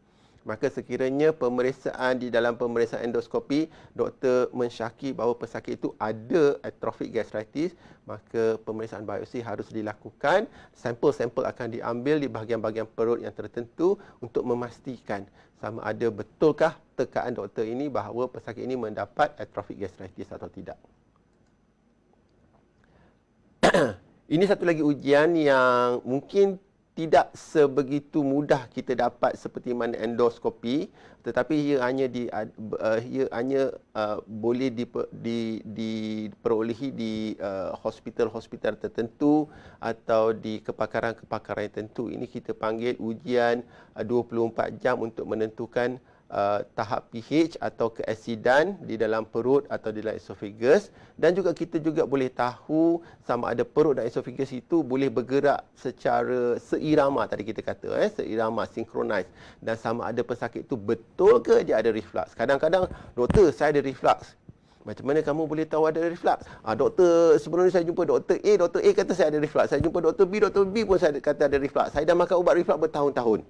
Maka sekiranya pemeriksaan di dalam pemeriksaan endoskopi, doktor mensyaki bahawa pesakit itu ada atrophic gastritis, maka pemeriksaan biopsi harus dilakukan. Sampel-sampel akan diambil di bahagian-bahagian perut yang tertentu untuk memastikan sama ada betulkah tekaan doktor ini bahawa pesakit ini mendapat atrophic gastritis atau tidak. Ini satu lagi ujian yang mungkin tidak sebegitu mudah kita dapat seperti mana endoskopi, tetapi ia hanya boleh diperolehi di hospital-hospital tertentu atau di kepakaran-kepakaran tertentu. Ini kita panggil ujian 24 jam untuk menentukan tahap pH atau keasidan di dalam perut atau di dalam esophagus, dan juga kita juga boleh tahu sama ada perut dan esophagus itu boleh bergerak secara seirama, tadi kita kata seirama, synchronize, dan sama ada pesakit itu betul ke dia ada reflux. Kadang-kadang, doktor saya ada reflux. Macam mana kamu boleh tahu ada reflux? Doktor, sebelum ni saya jumpa doktor A kata saya ada reflux. Saya jumpa doktor B pun saya kata ada reflux. Saya dah makan ubat reflux bertahun-tahun.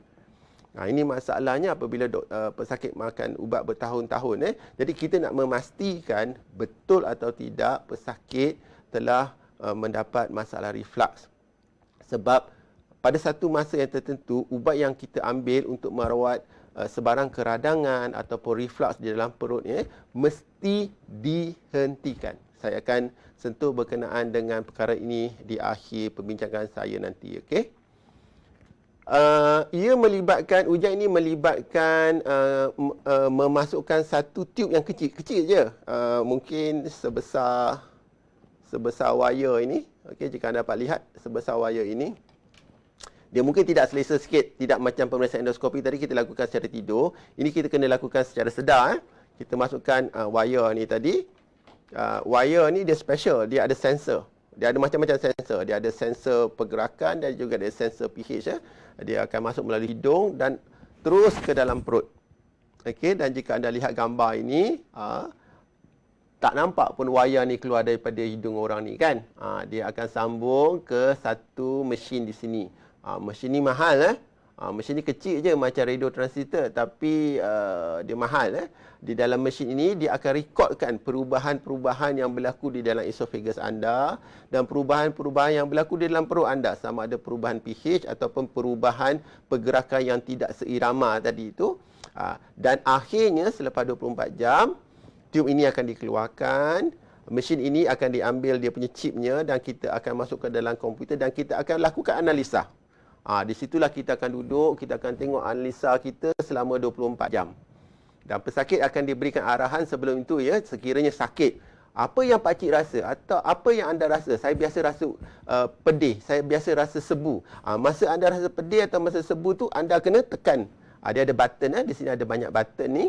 Ini masalahnya apabila pesakit makan ubat bertahun-tahun. Jadi kita nak memastikan betul atau tidak pesakit telah mendapat masalah reflux. Sebab pada satu masa yang tertentu, ubat yang kita ambil untuk merawat sebarang keradangan ataupun reflux di dalam perut mesti dihentikan. Saya akan sentuh berkenaan dengan perkara ini di akhir perbincangan saya nanti. Okey? Ujian ini melibatkan memasukkan satu tube yang kecil je, mungkin sebesar wire ini. Okey, jika anda dapat lihat sebesar wire ini, dia mungkin tidak selesa sikit, tidak macam pemeriksaan endoskopi tadi kita lakukan secara tidur. Ini kita kena lakukan secara sedar. Kita masukkan wire ni tadi. Wire ni dia special, dia ada sensor. Dia ada macam-macam sensor. Dia ada sensor pergerakan dan juga ada sensor pH. Dia akan masuk melalui hidung dan terus ke dalam perut. Okey, dan jika anda lihat gambar ini, tak nampak pun wayar ni keluar daripada hidung orang ni kan. Dia akan sambung ke satu mesin di sini. Mesin ni mahal Mesin ni kecil je macam radio transistor, tapi dia mahal. Di dalam mesin ini dia akan rekodkan perubahan-perubahan yang berlaku di dalam esophagus anda dan perubahan-perubahan yang berlaku di dalam perut anda, sama ada perubahan pH ataupun perubahan pergerakan yang tidak seirama tadi itu. Dan akhirnya selepas 24 jam tube ini akan dikeluarkan. Mesin ini akan diambil dia punya chipnya dan kita akan masuk ke dalam komputer dan kita akan lakukan analisa. Di situlah kita akan duduk, kita akan tengok analisa kita selama 24 jam. Dan pesakit akan diberikan arahan sebelum itu, ya, sekiranya sakit. Apa yang pakcik rasa atau apa yang anda rasa? Saya biasa rasa pedih, saya biasa rasa sebu. Masa anda rasa pedih atau masa sebu tu, anda kena tekan. Dia ada button, di sini ada banyak button ni.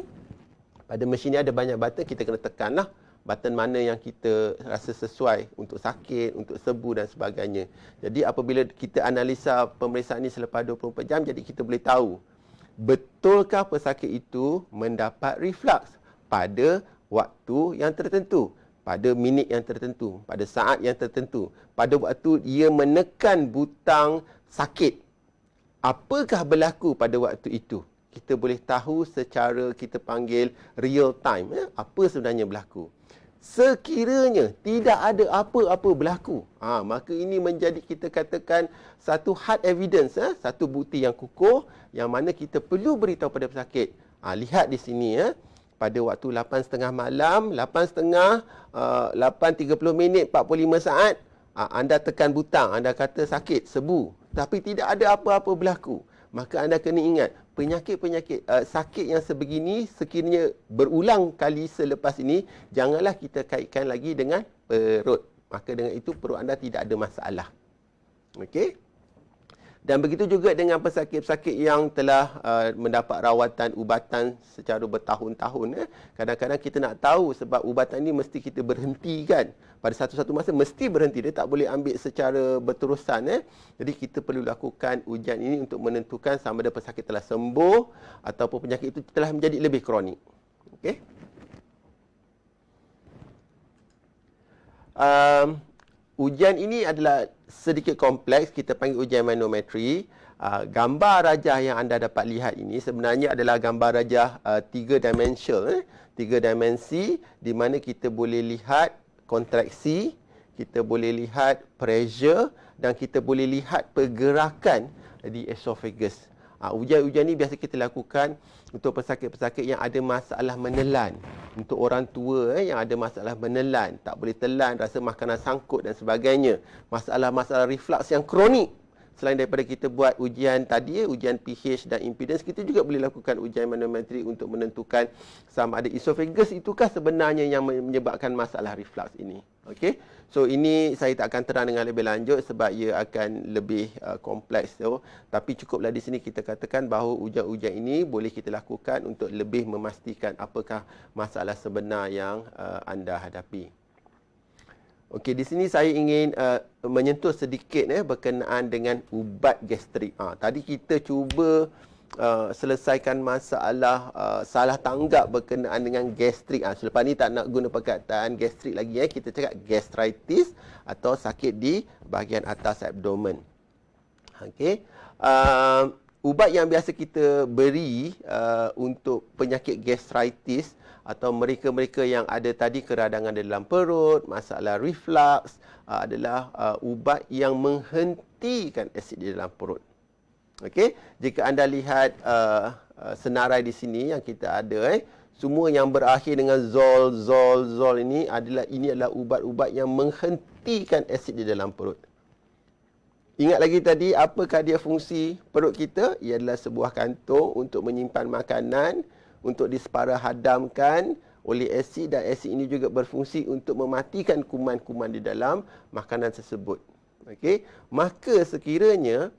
Pada mesin ni ada banyak button, kita kena tekanlah. Button mana yang kita rasa sesuai untuk sakit, untuk sebu dan sebagainya. Jadi apabila kita analisa pemeriksaan ini selepas 24 jam, jadi kita boleh tahu betulkah pesakit itu mendapat reflux pada waktu yang tertentu, pada minit yang tertentu, pada saat yang tertentu, pada waktu ia menekan butang sakit. Apakah berlaku pada waktu itu? Kita boleh tahu secara kita panggil real time, apa sebenarnya berlaku. Sekiranya tidak ada apa-apa berlaku, maka ini menjadi kita katakan satu hard evidence, satu bukti yang kukuh yang mana kita perlu beritahu pada pesakit. Lihat di sini, pada waktu 8.30 malam, 8.30, 8.30 minit, 45 saat, anda tekan butang, anda kata sakit, sebu, tapi tidak ada apa-apa berlaku. Maka anda kena ingat, penyakit-penyakit sakit yang sebegini sekiranya berulang kali selepas ini, janganlah kita kaitkan lagi dengan perut. Maka dengan itu perut anda tidak ada masalah. Okey? Dan begitu juga dengan pesakit-pesakit yang telah mendapat rawatan ubatan secara bertahun-tahun. Kadang-kadang kita nak tahu sebab ubatan ini mesti kita berhentikan. Pada satu-satu masa mesti berhenti. Dia tak boleh ambil secara berterusan. Jadi kita perlu lakukan ujian ini untuk menentukan sama ada pesakit telah sembuh ataupun penyakit itu telah menjadi lebih kronik. Okey? Ujian ini adalah sedikit kompleks, kita panggil ujian manometri. Gambar rajah yang anda dapat lihat ini sebenarnya adalah gambar rajah 3 dimensional, 3 dimensi, di mana kita boleh lihat kontraksi, kita boleh lihat pressure dan kita boleh lihat pergerakan di esophagus. Ujian-ujian ini biasa kita lakukan untuk pesakit-pesakit yang ada masalah menelan. Untuk orang tua yang ada masalah menelan, tak boleh telan, rasa makanan sangkut dan sebagainya. Masalah-masalah reflux yang kronik. Selain daripada kita buat ujian tadi, ujian pH dan impedance, kita juga boleh lakukan ujian manometri untuk menentukan sama ada esophagus itukah sebenarnya yang menyebabkan masalah reflux ini. Okey. So ini saya tak akan terang dengan lebih lanjut sebab ia akan lebih kompleks. Tapi cukuplah di sini kita katakan bahawa ujian-ujian ini boleh kita lakukan untuk lebih memastikan apakah masalah sebenar yang anda hadapi. Okey, di sini saya ingin menyentuh sedikit berkenaan dengan ubat gastrik. Tadi kita cuba selesaikan masalah salah tanggap berkenaan dengan gastrik. Selepas ni tak nak guna perkataan gastrik lagi. Kita cakap gastritis atau sakit di bahagian atas abdomen. Okey. Ubat yang biasa kita beri untuk penyakit gastritis atau mereka-mereka yang ada tadi keradangan di dalam perut, masalah reflux, adalah ubat yang menghentikan asid di dalam perut. Okey, jika anda lihat senarai di sini yang kita ada, semua yang berakhir dengan zol ini adalah ubat-ubat yang menghentikan asid di dalam perut. Ingat lagi tadi, apakah dia fungsi perut kita? Ia adalah sebuah kantung untuk menyimpan makanan, untuk disepara hadamkan oleh asid, dan asid ini juga berfungsi untuk mematikan kuman-kuman di dalam makanan tersebut. Okey, maka sekiranya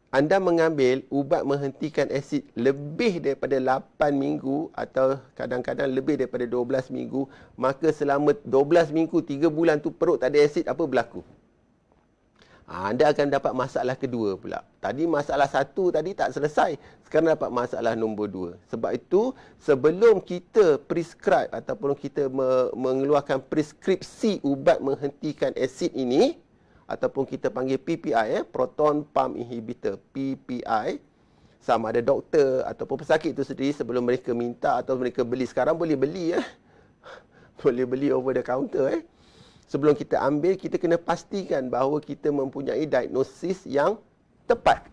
anda mengambil ubat menghentikan asid lebih daripada 8 minggu atau kadang-kadang lebih daripada 12 minggu, maka selama 12 minggu, 3 bulan tu perut tak ada asid, apa berlaku? Anda akan dapat masalah kedua pula. Tadi masalah satu tadi tak selesai. Sekarang dapat masalah nombor 2. Sebab itu, sebelum kita prescribe ataupun kita mengeluarkan preskripsi ubat menghentikan asid ini, ataupun kita panggil PPI, proton pump inhibitor, PPI, sama ada doktor ataupun pesakit itu sendiri sebelum mereka minta atau mereka beli. Sekarang boleh beli boleh beli over the counter. Sebelum kita ambil, kita kena pastikan bahawa kita mempunyai diagnosis yang tepat.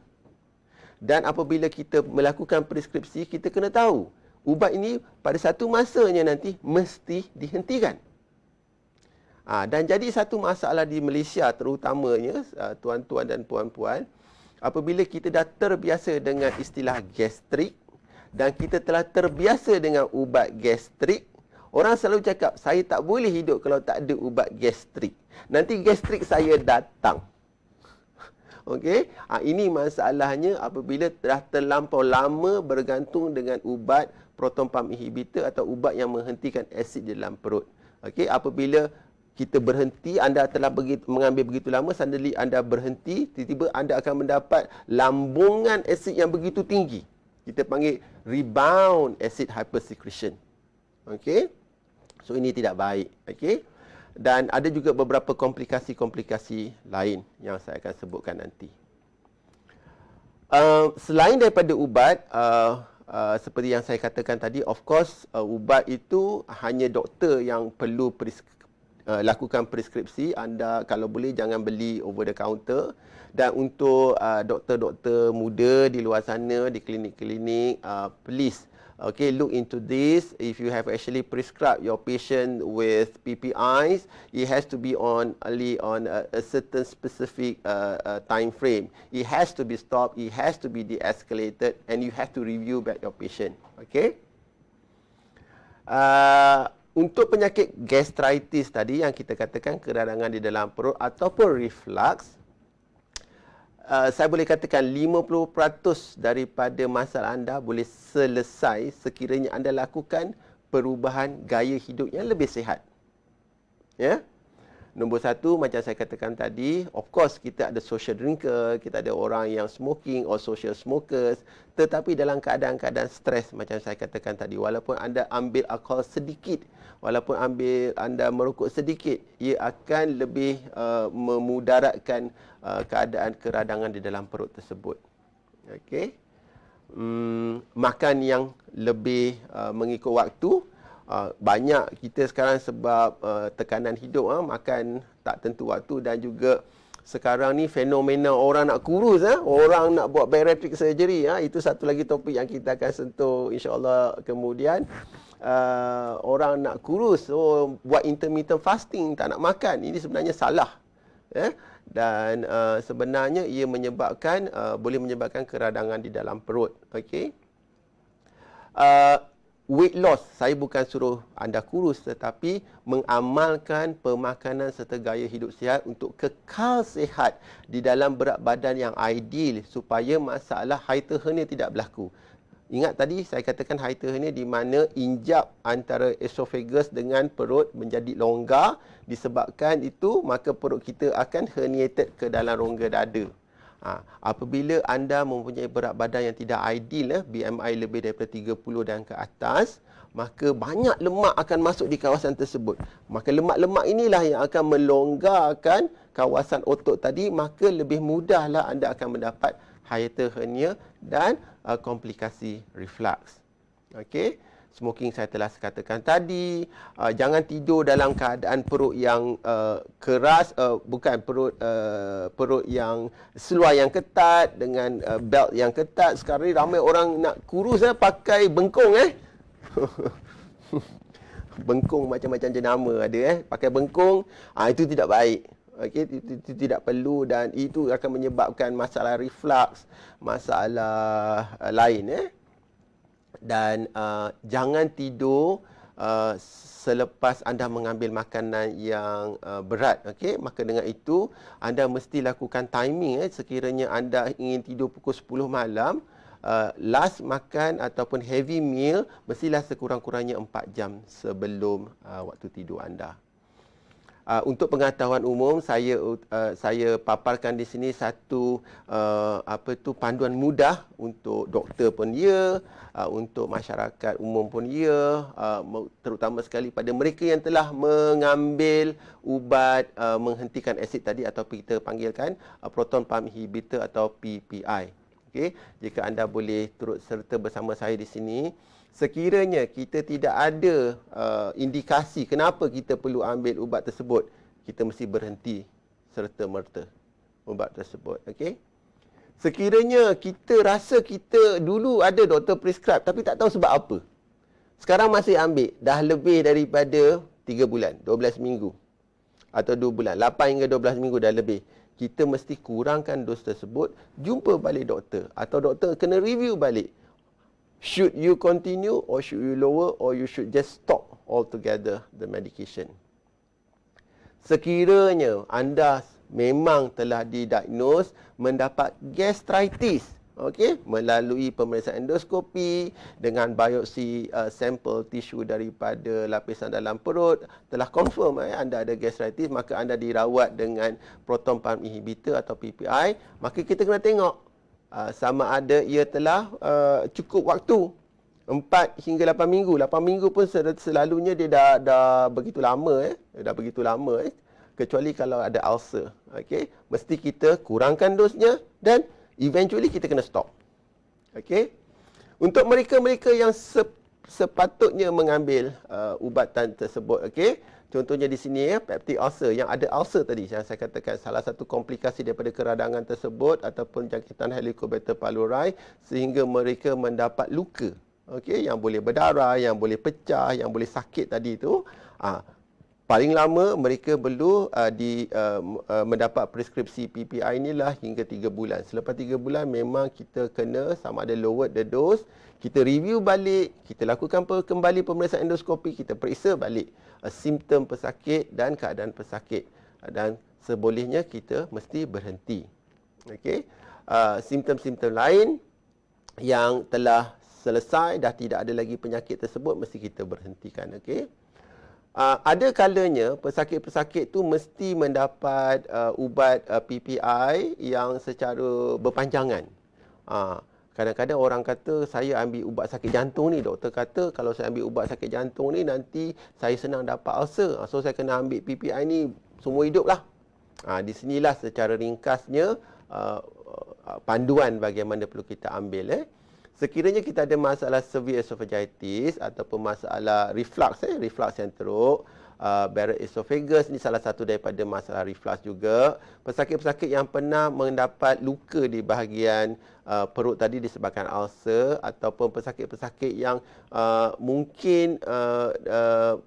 Dan apabila kita melakukan preskripsi, kita kena tahu ubat ini pada satu masanya nanti mesti dihentikan. Dan jadi satu masalah di Malaysia terutamanya, tuan-tuan dan puan-puan, apabila kita dah terbiasa dengan istilah gastrik dan kita telah terbiasa dengan ubat gastrik, orang selalu cakap, saya tak boleh hidup kalau tak ada ubat gastrik. Nanti gastrik saya datang. Okey, ini masalahnya apabila dah terlampau lama bergantung dengan ubat proton pump inhibitor atau ubat yang menghentikan asid di dalam perut. Okey, apabila kita berhenti, anda telah mengambil begitu lama, suddenly anda berhenti, tiba-tiba anda akan mendapat lambungan asid yang begitu tinggi. Kita panggil rebound acid hypersecretion. Okey. So ini tidak baik, okey. Dan ada juga beberapa komplikasi-komplikasi lain yang saya akan sebutkan nanti. Selain daripada ubat, seperti yang saya katakan tadi, of course ubat itu hanya doktor yang perlu lakukan preskripsi. Anda kalau boleh jangan beli over the counter. Dan untuk doktor-doktor muda di luar sana, di klinik-klinik, please look into this. If you have actually prescribed your patient with PPIs, it has to be only on a certain specific time frame. It has to be stopped, it has to be de-escalated, and you have to review back your patient. Okay? Untuk penyakit gastritis tadi yang kita katakan keradangan di dalam perut ataupun reflux, saya boleh katakan 50% daripada masalah anda boleh selesai sekiranya anda lakukan perubahan gaya hidup yang lebih sihat. Ya. Nombor satu, macam saya katakan tadi, of course kita ada social drinker, kita ada orang yang smoking or social smokers, tetapi dalam keadaan-keadaan stres macam saya katakan tadi, walaupun anda ambil alkohol sedikit, walaupun anda merokok sedikit, ia akan lebih memudaratkan keadaan keradangan di dalam perut tersebut. Okey. Makan yang lebih mengikut waktu. Banyak kita sekarang sebab tekanan hidup, makan tak tentu waktu, dan juga sekarang ni fenomena orang nak kurus, orang nak buat bariatric surgery, itu satu lagi topik yang kita akan sentuh insya-Allah kemudian. Orang nak kurus, buat intermittent fasting, tak nak makan, ini sebenarnya salah. Dan sebenarnya ia menyebabkan boleh menyebabkan keradangan di dalam perut. Okey. Weight loss, saya bukan suruh anda kurus, tetapi mengamalkan pemakanan serta gaya hidup sihat untuk kekal sihat di dalam berat badan yang ideal supaya masalah hiatal hernia tidak berlaku. Ingat tadi saya katakan hiatal hernia di mana injap antara esophagus dengan perut menjadi longgar, disebabkan itu maka perut kita akan herniated ke dalam rongga dada. Apabila anda mempunyai berat badan yang tidak ideal, BMI lebih daripada 30 dan ke atas, maka banyak lemak akan masuk di kawasan tersebut. Maka lemak-lemak inilah yang akan melonggarkan kawasan otot tadi, maka lebih mudahlah anda akan mendapat hiatal hernia dan komplikasi reflux. Okey. Smoking saya telah katakan tadi. Jangan tidur dalam keadaan perut yang keras, bukan perut yang seluar yang ketat dengan belt yang ketat. Sekarang ni ramai orang nak kurus pakai bengkung bengkung macam-macam jenama ada pakai bengkung. Itu tidak baik. Okey, itu tidak perlu dan itu akan menyebabkan masalah reflux, masalah lain Dan jangan tidur selepas anda mengambil makanan yang berat. Okey, maka dengan itu anda mesti lakukan timing. Sekiranya anda ingin tidur pukul 10 malam, last makan ataupun heavy meal mestilah sekurang-kurangnya 4 jam sebelum waktu tidur anda. Untuk pengetahuan umum, saya paparkan di sini satu panduan mudah untuk doktor pun ya, untuk masyarakat umum pun ya, terutama sekali pada mereka yang telah mengambil ubat menghentikan asid tadi atau kita panggilkan proton pump inhibitor atau PPI. Okey, jika anda boleh turut serta bersama saya di sini. Sekiranya kita tidak ada indikasi kenapa kita perlu ambil ubat tersebut, kita mesti berhenti serta-merta ubat tersebut. Okey. Sekiranya kita rasa kita dulu ada doktor prescribe tapi tak tahu sebab apa, sekarang masih ambil, dah lebih daripada 3 bulan, 12 minggu atau 2 bulan, 8 hingga 12 minggu dah lebih, kita mesti kurangkan dos tersebut, jumpa balik doktor atau doktor kena review balik. Should you continue or should you lower or you should just stop altogether the medication. Sekiranya anda memang telah didiagnose mendapat gastritis, okey, melalui pemeriksaan endoskopi dengan biopsi sampel tisu daripada lapisan dalam perut telah confirm anda ada gastritis, maka anda dirawat dengan proton pump inhibitor atau PPI, maka kita kena tengok sama ada ia telah cukup waktu 4 hingga 8 minggu. 8 minggu pun selalunya dia dah begitu lama dah begitu lama kecuali kalau ada ulcer. Okey, mesti kita kurangkan dosnya dan eventually kita kena stop. Okey. Untuk mereka-mereka yang sepatutnya mengambil ubatan tersebut, okey. Contohnya di sini peptic ulcer, yang ada ulcer tadi yang saya katakan salah satu komplikasi daripada keradangan tersebut ataupun jangkitan Helicobacter pylori sehingga mereka mendapat luka. Okey, yang boleh berdarah, yang boleh pecah, yang boleh sakit tadi tu. Paling lama mereka perlu mendapat preskripsi PPI inilah hingga 3 bulan. Selepas 3 bulan memang kita kena sama ada lower the dose, kita review balik, kita lakukan kembali pemeriksaan endoskopi, kita periksa balik simptom pesakit dan keadaan pesakit, dan sebolehnya kita mesti berhenti. Okey. Simptom-simptom lain yang telah selesai, dah tidak ada lagi penyakit tersebut, mesti kita berhentikan. Okey. Ada kalanya pesakit-pesakit tu mesti mendapat ubat PPI yang secara berpanjangan. Kadang-kadang orang kata, saya ambil ubat sakit jantung ni, doktor kata kalau saya ambil ubat sakit jantung ni nanti saya senang dapat ulcer, so saya kena ambil PPI ni seumur hidup lah. Di sinilah secara ringkasnya panduan bagaimana perlu kita ambil. Sekiranya kita ada masalah severe esophagitis ataupun masalah reflux, reflux yang teruk, Barrett esophagus ni salah satu daripada masalah reflux juga. Pesakit-pesakit yang pernah mendapat luka di bahagian perut tadi disebabkan ulcer, ataupun pesakit-pesakit yang mungkin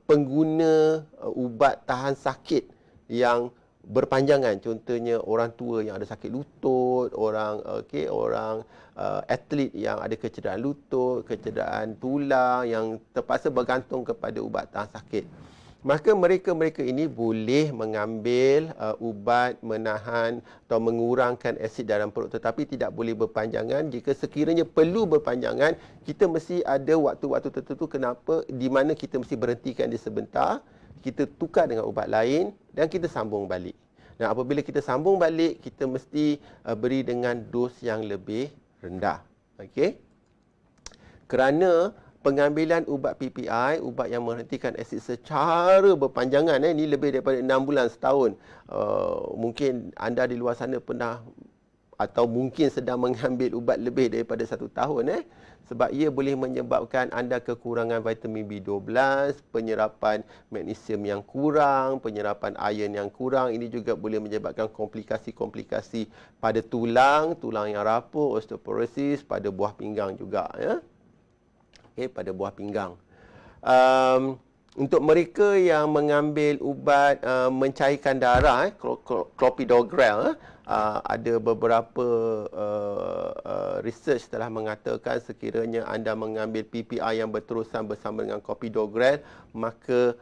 pengguna ubat tahan sakit yang berpanjangan, contohnya orang tua yang ada sakit lutut, orang atlet yang ada kecederaan lutut, kecederaan tulang yang terpaksa bergantung kepada ubat tahan sakit. Maka mereka-mereka ini boleh mengambil ubat menahan atau mengurangkan asid dalam perut, tetapi tidak boleh berpanjangan. Jika sekiranya perlu berpanjangan, kita mesti ada waktu-waktu tertentu di mana kita mesti berhentikan dia sebentar, kita tukar dengan ubat lain dan kita sambung balik. Dan apabila kita sambung balik, kita mesti beri dengan dos yang lebih rendah. Okey. Kerana pengambilan ubat PPI, ubat yang menghentikan asid secara berpanjangan, ini lebih daripada 6 bulan, setahun. Mungkin anda di luar sana pernah atau mungkin sedang mengambil ubat lebih daripada 1 tahun. Sebab ia boleh menyebabkan anda kekurangan vitamin B12, penyerapan magnesium yang kurang, penyerapan iron yang kurang. Ini juga boleh menyebabkan komplikasi-komplikasi pada tulang yang rapuh, osteoporosis, pada buah pinggang juga. Okay, pada buah pinggang. Untuk mereka yang mengambil ubat mencairkan darah, clopidogrel, ada beberapa research telah mengatakan sekiranya anda mengambil PPI yang berterusan bersama dengan clopidogrel, maka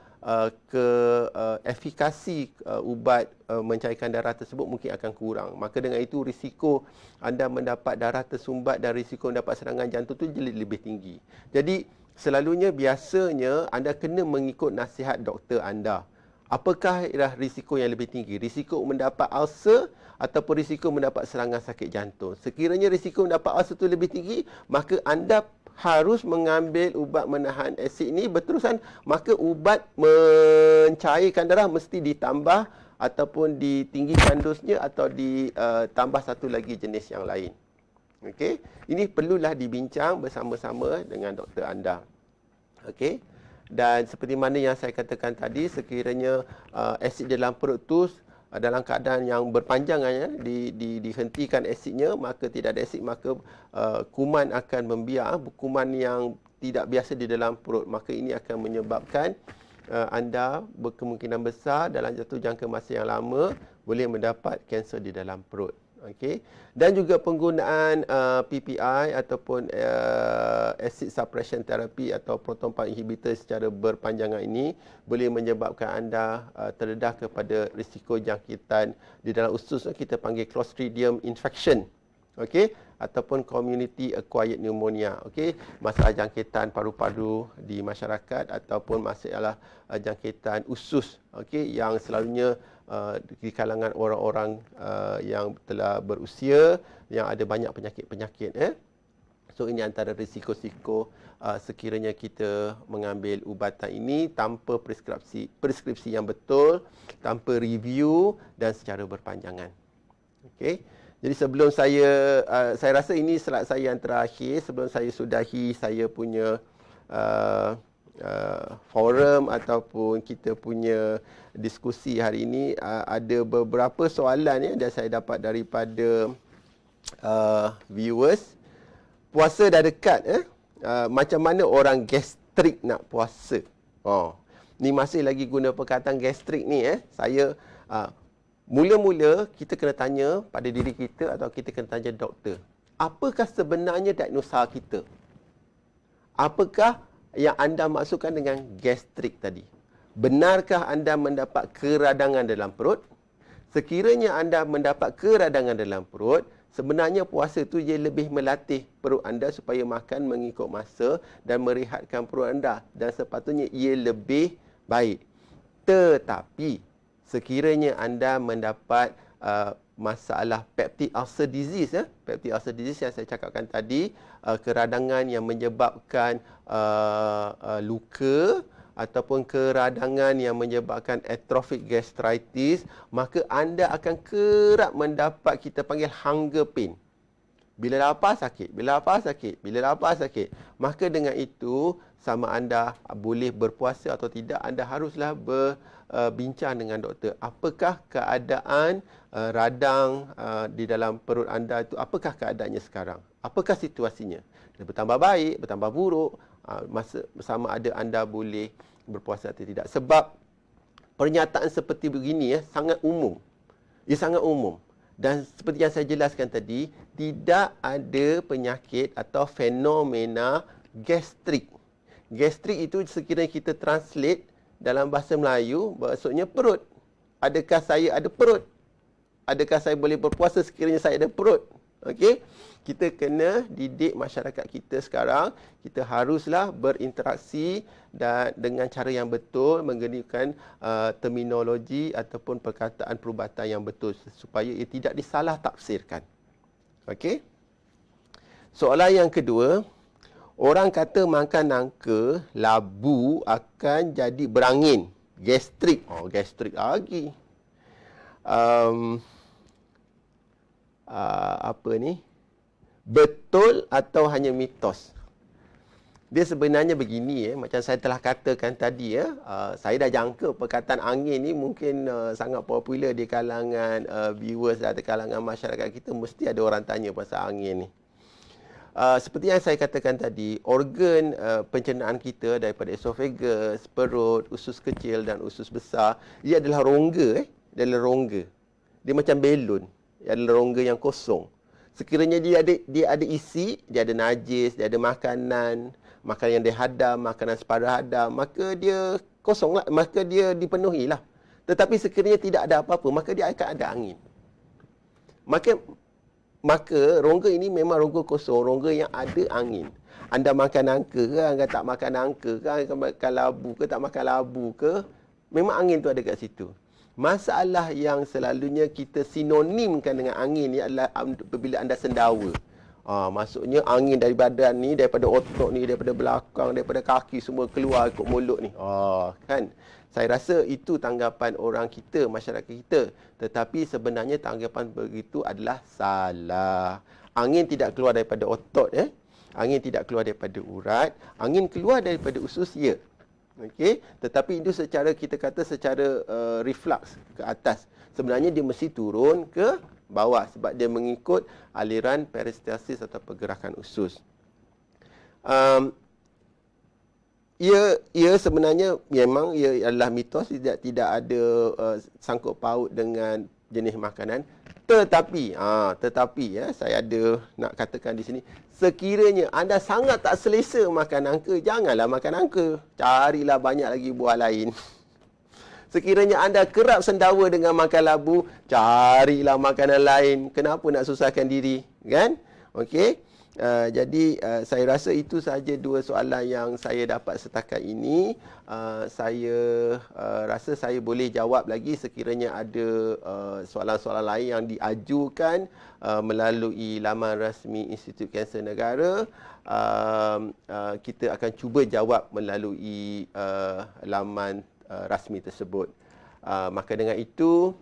efikasi ubat mencairkan darah tersebut mungkin akan kurang. Maka dengan itu risiko anda mendapat darah tersumbat dan risiko mendapat serangan jantung itu jadi lebih tinggi. Jadi selalunya biasanya anda kena mengikut nasihat doktor anda. Apakah ialah risiko yang lebih tinggi? Risiko mendapat ulcer ataupun risiko mendapat serangan sakit jantung? Sekiranya risiko mendapat ulcer itu lebih tinggi, maka anda harus mengambil ubat menahan asid ini berterusan. Maka ubat mencairkan darah mesti ditambah ataupun ditinggikan dosnya atau ditambah satu lagi jenis yang lain. Okey, ini perlulah dibincang bersama-sama dengan doktor anda. Okey. Dan seperti mana yang saya katakan tadi, sekiranya asid dalam perut tu dalam keadaan yang berpanjangan, dihentikan asidnya, maka tidak ada asid, maka kuman akan membiak, kuman yang tidak biasa di dalam perut. Maka ini akan menyebabkan anda berkemungkinan besar dalam jatuh jangka masa yang lama boleh mendapat kanser di dalam perut. Okey. Dan juga penggunaan PPI ataupun acid suppression therapy atau proton pump inhibitor secara berpanjangan ini boleh menyebabkan anda terdedah kepada risiko jangkitan di dalam usus, kita panggil Clostridium infection. Okey, ataupun community acquired pneumonia. Okey, masalah jangkitan paru-paru di masyarakat ataupun masalah jangkitan usus, okey, yang selalunya di kalangan orang-orang yang telah berusia, yang ada banyak penyakit-penyakit. So ini antara risiko-risiko sekiranya kita mengambil ubatan ini tanpa preskripsi yang betul, tanpa review dan secara berpanjangan. Okey. Jadi sebelum saya rasa ini slide saya yang terakhir. Sebelum saya sudahi saya punya forum ataupun kita punya diskusi hari ini, ada beberapa soalan dan saya dapat daripada viewers. Puasa dah dekat, macam mana orang gastrik nak puasa? Ni masih lagi guna perkataan gastrik ni. Saya mula-mula kita kena tanya pada diri kita atau kita kena tanya doktor. Apakah sebenarnya diagnosa kita? Apakah yang anda maksudkan dengan gastrik tadi? Benarkah anda mendapat keradangan dalam perut? Sekiranya anda mendapat keradangan dalam perut, sebenarnya puasa tu ia lebih melatih perut anda supaya makan mengikut masa dan merehatkan perut anda. Dan sepatutnya ia lebih baik. Tetapi sekiranya anda mendapat masalah peptic ulcer disease, peptic ulcer disease yang saya cakapkan tadi, keradangan yang menyebabkan luka ataupun keradangan yang menyebabkan atrophic gastritis, maka anda akan kerap mendapat kita panggil hunger pain. Bila lapar sakit, bila lapar sakit, bila lapar sakit. Maka dengan itu, sama anda boleh berpuasa atau tidak, anda haruslah berbincang dengan doktor. Apakah keadaan radang di dalam perut anda itu, apakah keadaannya sekarang? Apakah situasinya? Dia bertambah baik, bertambah buruk, masa sama ada anda boleh berpuasa atau tidak. Sebab pernyataan seperti begini sangat umum. Ia sangat umum. Dan seperti yang saya jelaskan tadi, tidak ada penyakit atau fenomena gastrik. Gastrik itu sekiranya kita translate dalam bahasa Melayu, maksudnya perut. Adakah saya ada perut? Adakah saya boleh berpuasa sekiranya saya ada perut? Okey? Kita kena didik masyarakat kita sekarang. Kita haruslah berinteraksi dan dengan cara yang betul, menggunakan terminologi ataupun perkataan perubatan yang betul supaya ia tidak disalah tafsirkan. Okey? Soalan yang kedua, orang kata makan nangka, labu akan jadi berangin. Gastrik. Gastrik lagi. Apa ni? Betul atau hanya mitos? Dia sebenarnya begini, macam saya telah katakan tadi, saya dah jangka perkataan angin ni mungkin sangat popular di kalangan viewers atau kalangan masyarakat kita. Mesti ada orang tanya pasal angin ni. Seperti yang saya katakan tadi, organ pencernaan kita daripada esophagus, perut, usus kecil dan usus besar, ia adalah rongga. Dia adalah rongga. Dia macam belon. Dia adalah rongga yang kosong. Sekiranya dia ada isi, dia ada najis, dia ada makanan yang dihadam, makanan separuh hadam, maka dia kosonglah, maka dia dipenuhilah. Tetapi sekiranya tidak ada apa-apa, maka dia akan ada angin. Maka rongga ini memang rongga kosong, rongga yang ada angin. Anda makan nangka ke, anda tak makan nangka ke, anda makan labu ke, tak makan labu ke, Memang angin tu ada kat situ. Masalah yang selalunya kita sinonimkan dengan angin ni adalah apabila anda sendawa. Maksudnya angin dari badan ni, daripada otak ni, daripada belakang, daripada kaki semua keluar ikut mulut ni. Kan? Saya rasa itu tanggapan orang kita, masyarakat kita. Tetapi sebenarnya tanggapan begitu adalah salah. Angin tidak keluar daripada otot. Angin tidak keluar daripada urat. Angin keluar daripada usus, ya. Okey, tetapi itu secara kita kata secara reflux ke atas. Sebenarnya dia mesti turun ke bawah sebab dia mengikut aliran peristalsis atau pergerakan usus. Ia sebenarnya memang ia adalah mitos, tidak ada sangkut paut dengan jenis makanan. Tetapi saya ada nak katakan di sini, sekiranya anda sangat tak selesa makan nangka, janganlah makan nangka. Carilah banyak lagi buah lain. Sekiranya anda kerap sendawa dengan makan labu, carilah makanan lain. Kenapa nak susahkan diri, kan? Okey. Jadi saya rasa itu sahaja dua soalan yang saya dapat setakat ini. Saya rasa saya boleh jawab lagi sekiranya ada soalan-soalan lain yang diajukan melalui laman rasmi Institut Kanser Negara. Kita akan cuba jawab melalui laman rasmi tersebut. Maka dengan itu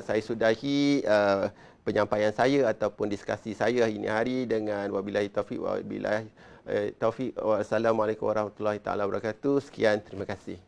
saya sudahi penyampaian saya ataupun diskusi saya ini hari dengan wabillahi taufiq wa billahi taufiq. Wassalamualaikum warahmatullahi taala wabarakatuh. Sekian, terima kasih.